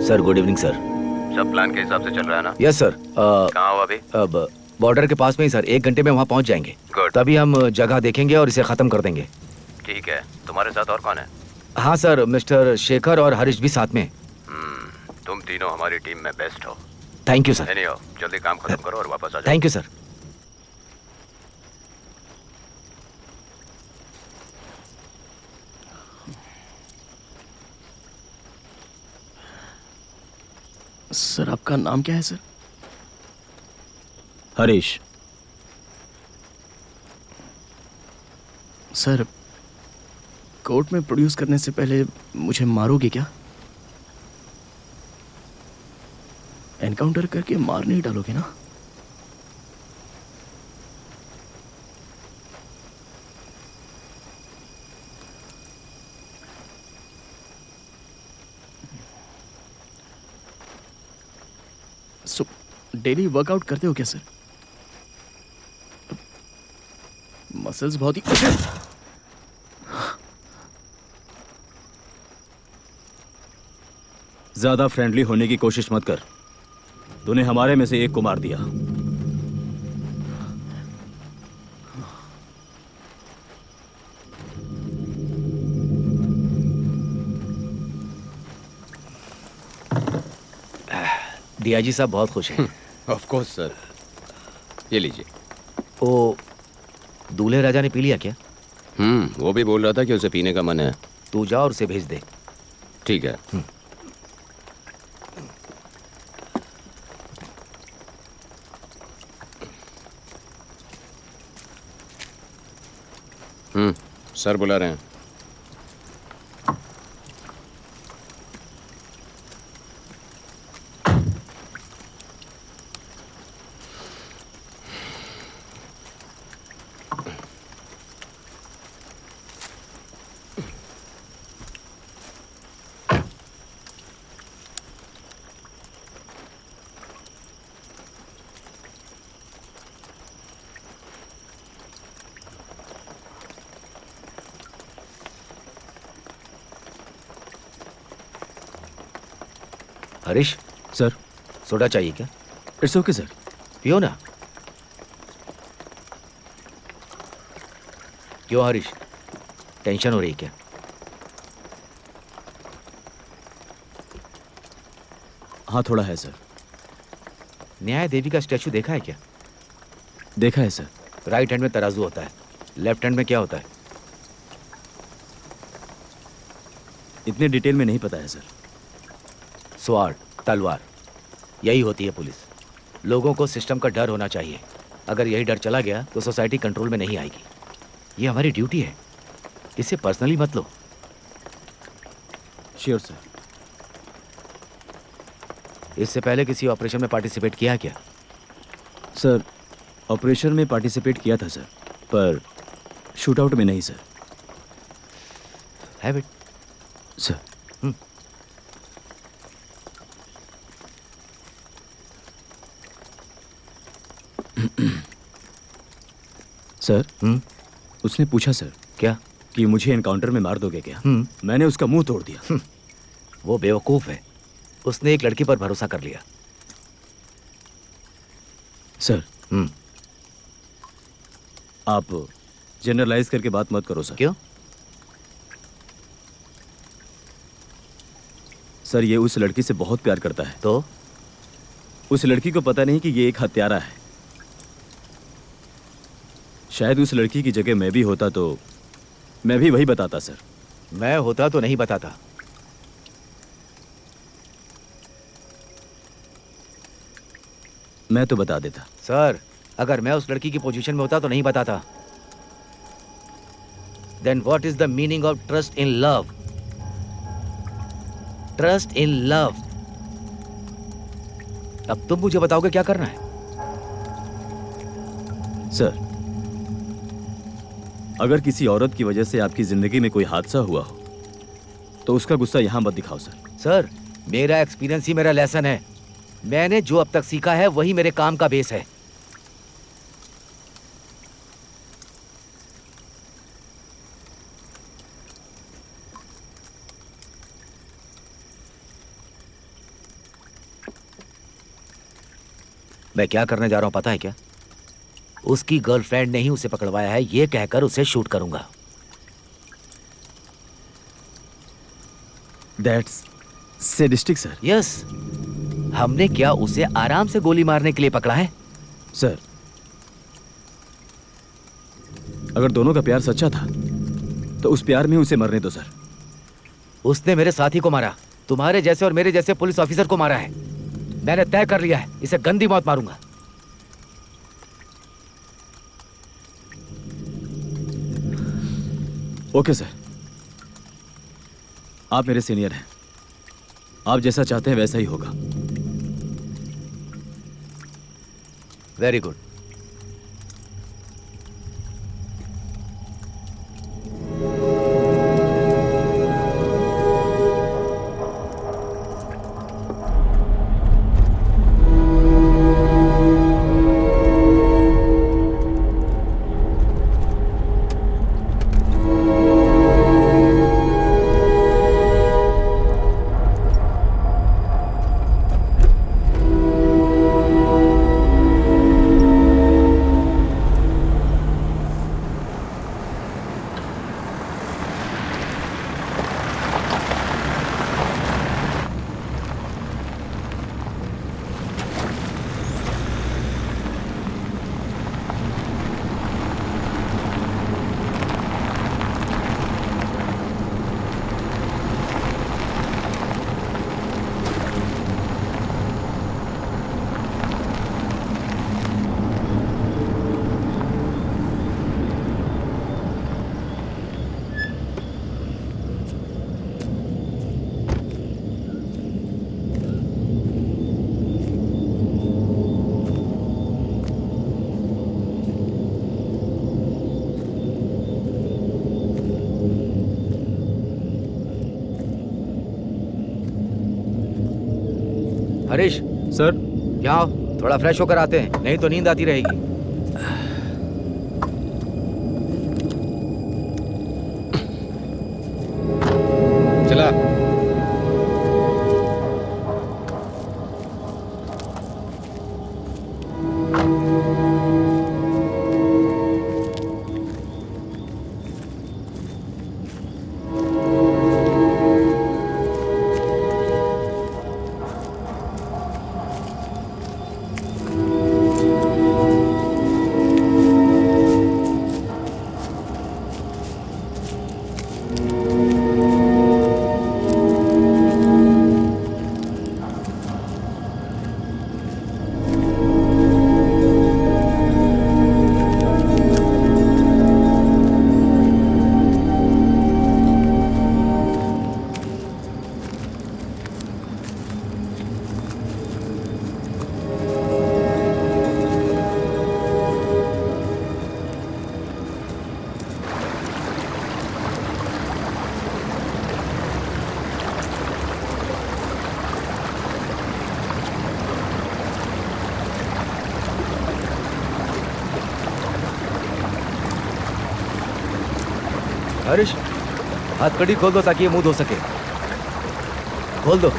Sir good evening sir. सब प्लान के हिसाब से चल रहा है ना? Yes sir. कहाँ हो अभी? अब बॉर्डर के पास में ही सर, 1 घंटे में वहाँ पहुँच जाएंगे। Good. तभी हम जगह देखेंगे और इसे खत्म कर देंगे। ठीक है। तुम्हारे साथ और कौन है? हाँ सर, मिस्टर शेखर और हरीश भी साथ में। तुम तीनों हमारी टीम में बेस्ट हो। Thank you sir. नहीं हो, जल्दी काम खत्म करो और वापस आ जाओ। Thank you sir. सर आपका नाम क्या है सर? हरीश। सर कोर्ट में प्रोड्यूस करने से पहले मुझे मारोगे क्या? एनकाउंटर करके मार नहीं डालोगे ना? डेली वर्कआउट करते हो क्या सर? मसल्स बहुत ही ज्यादा फ्रेंडली होने की कोशिश मत कर। तूने हमारे में से एक को मार दिया। डीआईजी साहब बहुत खुश हैं। Of course sir. ये लीजिए। वो दूल्हे राजा ने पी लिया क्या? वो भी बोल रहा था कि उसे पीने का मन है। तू जा और उसे भेज दे। ठीक है। सर बुला रहे हैं। हरीश सर। सोडा चाहिए क्या? It's okay sir. पियो ना। क्यों हरीश, टेंशन हो रही है क्या? हाँ थोड़ा है सर। न्याय देवी का स्टैचू देखा है क्या? देखा है सर। राइट हैंड में तराजू होता है, लेफ्ट हैंड में क्या होता है? इतने डिटेल में नहीं पता है सर। स्वार्ड, तलवार, यही होती है पुलिस। लोगों को सिस्टम का डर होना चाहिए। अगर यही डर चला गया तो सोसाइटी कंट्रोल में नहीं आएगी। ये हमारी ड्यूटी है, इसे पर्सनली मत लो। Sure sir. इससे पहले किसी ऑपरेशन में पार्टिसिपेट किया क्या? सर ऑपरेशन में पार्टिसिपेट किया था सर, पर शूटआउट में नहीं sir. Have it sir. Sir उसने पूछा सर क्या कि मुझे एनकाउंटर में मार दोगे क्या? मैंने उसका मुंह तोड़ दिया। वो बेवकूफ है, उसने एक लड़की पर भरोसा कर लिया। सर आप जनरलाइज करके बात मत करो सर। क्यों? सर ये उस लड़की से बहुत प्यार करता है। तो उस लड़की को पता नहीं कि ये एक हत्यारा है। शायद उस लड़की की जगह मैं भी होता तो मैं भी वही बताता सर। मैं होता तो नहीं बताता। मैं तो बता देता। सर अगर मैं उस लड़की की पोजीशन में होता तो नहीं बताता। Then what is the meaning of trust in love? Trust in love. अब तुम मुझे बताओगे क्या करना है? सर अगर किसी औरत की वजह से आपकी जिंदगी में कोई हादसा हुआ हो तो उसका गुस्सा यहां मत दिखाओ सर। सर मेरा एक्सपीरियंस ही मेरा लेसन है। मैंने जो अब तक सीखा है वही मेरे काम का बेस है। मैं क्या करने जा रहा हूँ पता है क्या? उसकी गर्लफ्रेंड ने ही उसे पकड़वाया है ये कहकर उसे शूट करूंगा। That's sadistic sir. यस, हमने क्या उसे आराम से गोली मारने के लिए पकड़ा है? सर, अगर दोनों का प्यार सच्चा था तो उस प्यार में उसे मरने दो सर। उसने मेरे साथी को मारा, तुम्हारे जैसे और मेरे जैसे पुलिस ऑफिसर को मारा है। मैंने तय कर लिया है, इसे गंदी मौत मारूंगा। ओके सर, आप मेरे सीनियर हैं, आप जैसा चाहते हैं वैसा ही होगा। Very good. हरीश सर, यहाँ आओ, थोड़ा फ्रेश होकर आते हैं, नहीं तो नींद आती रहेगी। चला। हरीश, हथकड़ी खोल दो ताकि ये मुंह धो सके। खोल दो।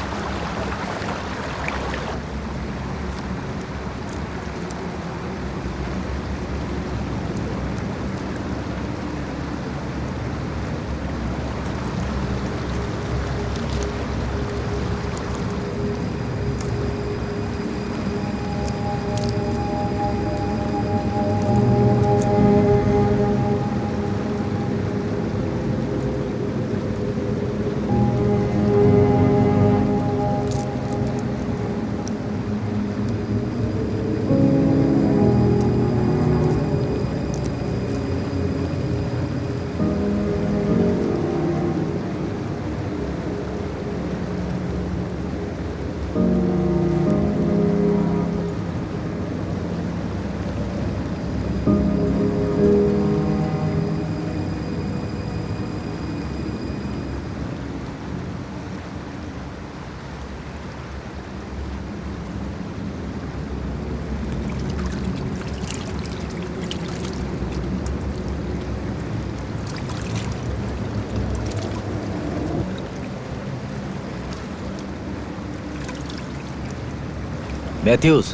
मैथ्यूज,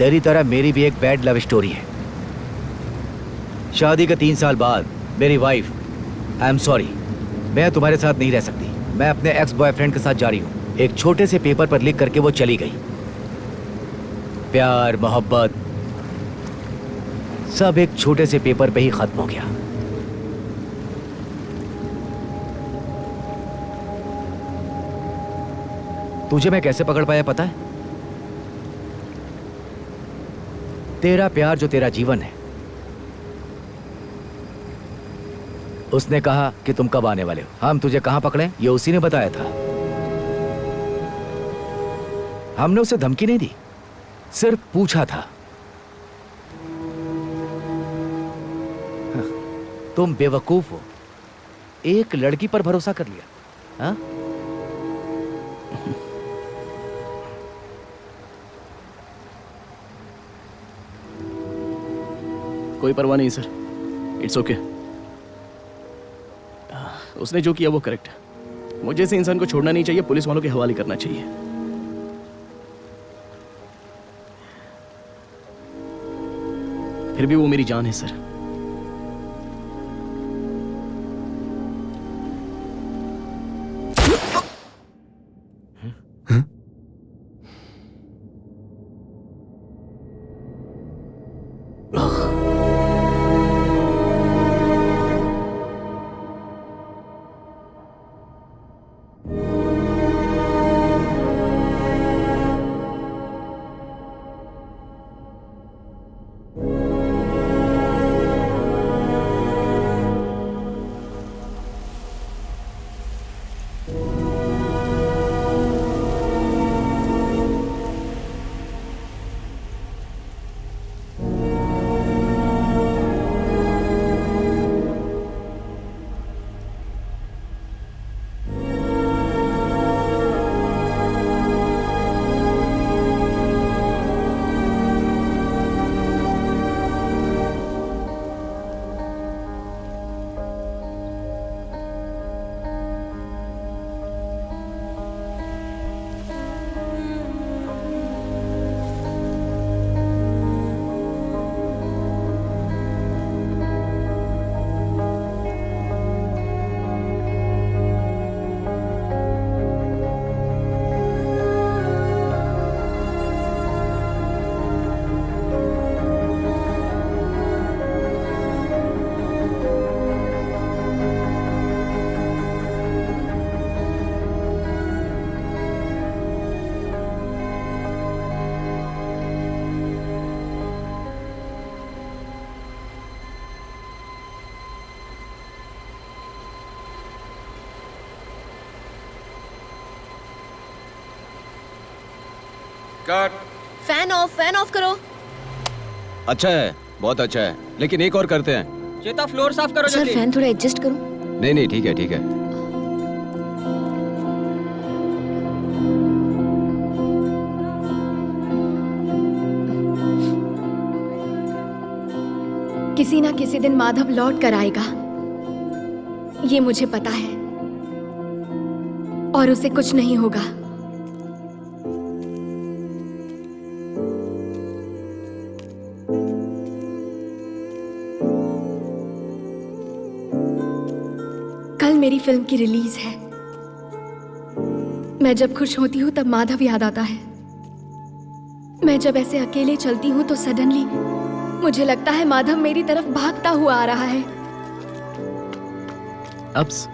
तेरी तरह मेरी भी एक बैड लव स्टोरी है। शादी के 3 साल बाद मेरी वाइफ, आई एम सॉरी, मैं तुम्हारे साथ नहीं रह सकती। मैं अपने एक्स बॉयफ्रेंड के साथ जा रही हूँ। एक छोटे से पेपर पर लिख करके वो चली गई। प्यार मोहब्बत सब एक छोटे से पेपर पे ही खत्म हो गया। तुझे मैं कैसे पकड़ पाया पता है? तेरा प्यार जो तेरा जीवन है, उसने कहा कि तुम कब आने वाले हो। हम तुझे कहां पकड़े ये उसी ने बताया था। हमने उसे धमकी नहीं दी, सिर्फ पूछा था। तुम बेवकूफ हो, एक लड़की पर भरोसा कर लिया। हाँ? कोई परवाह नहीं सर, इट्स ओके। उसने जो किया वो करेक्ट है। मुझे से इंसान को छोड़ना नहीं चाहिए, पुलिस वालों के हवाले करना चाहिए। फिर भी वो मेरी जान है सर। फैन ऑफ करो। अच्छा है, बहुत अच्छा है, लेकिन एक और करते हैं। चेता फ्लोर साफ करो सर जल्दी। फैन थोड़ा एडजस्ट करो। नहीं नहीं ठीक है ठीक है। किसी ना किसी दिन माधव लौट कर आएगा, ये मुझे पता है, और उसे कुछ नहीं होगा। कल मेरी फिल्म की रिलीज है। मैं जब खुश होती हूँ तब माधव याद आता है। मैं जब ऐसे अकेले चलती हूँ तो सडनली मुझे लगता है माधव मेरी तरफ भागता हुआ आ रहा है। अब्स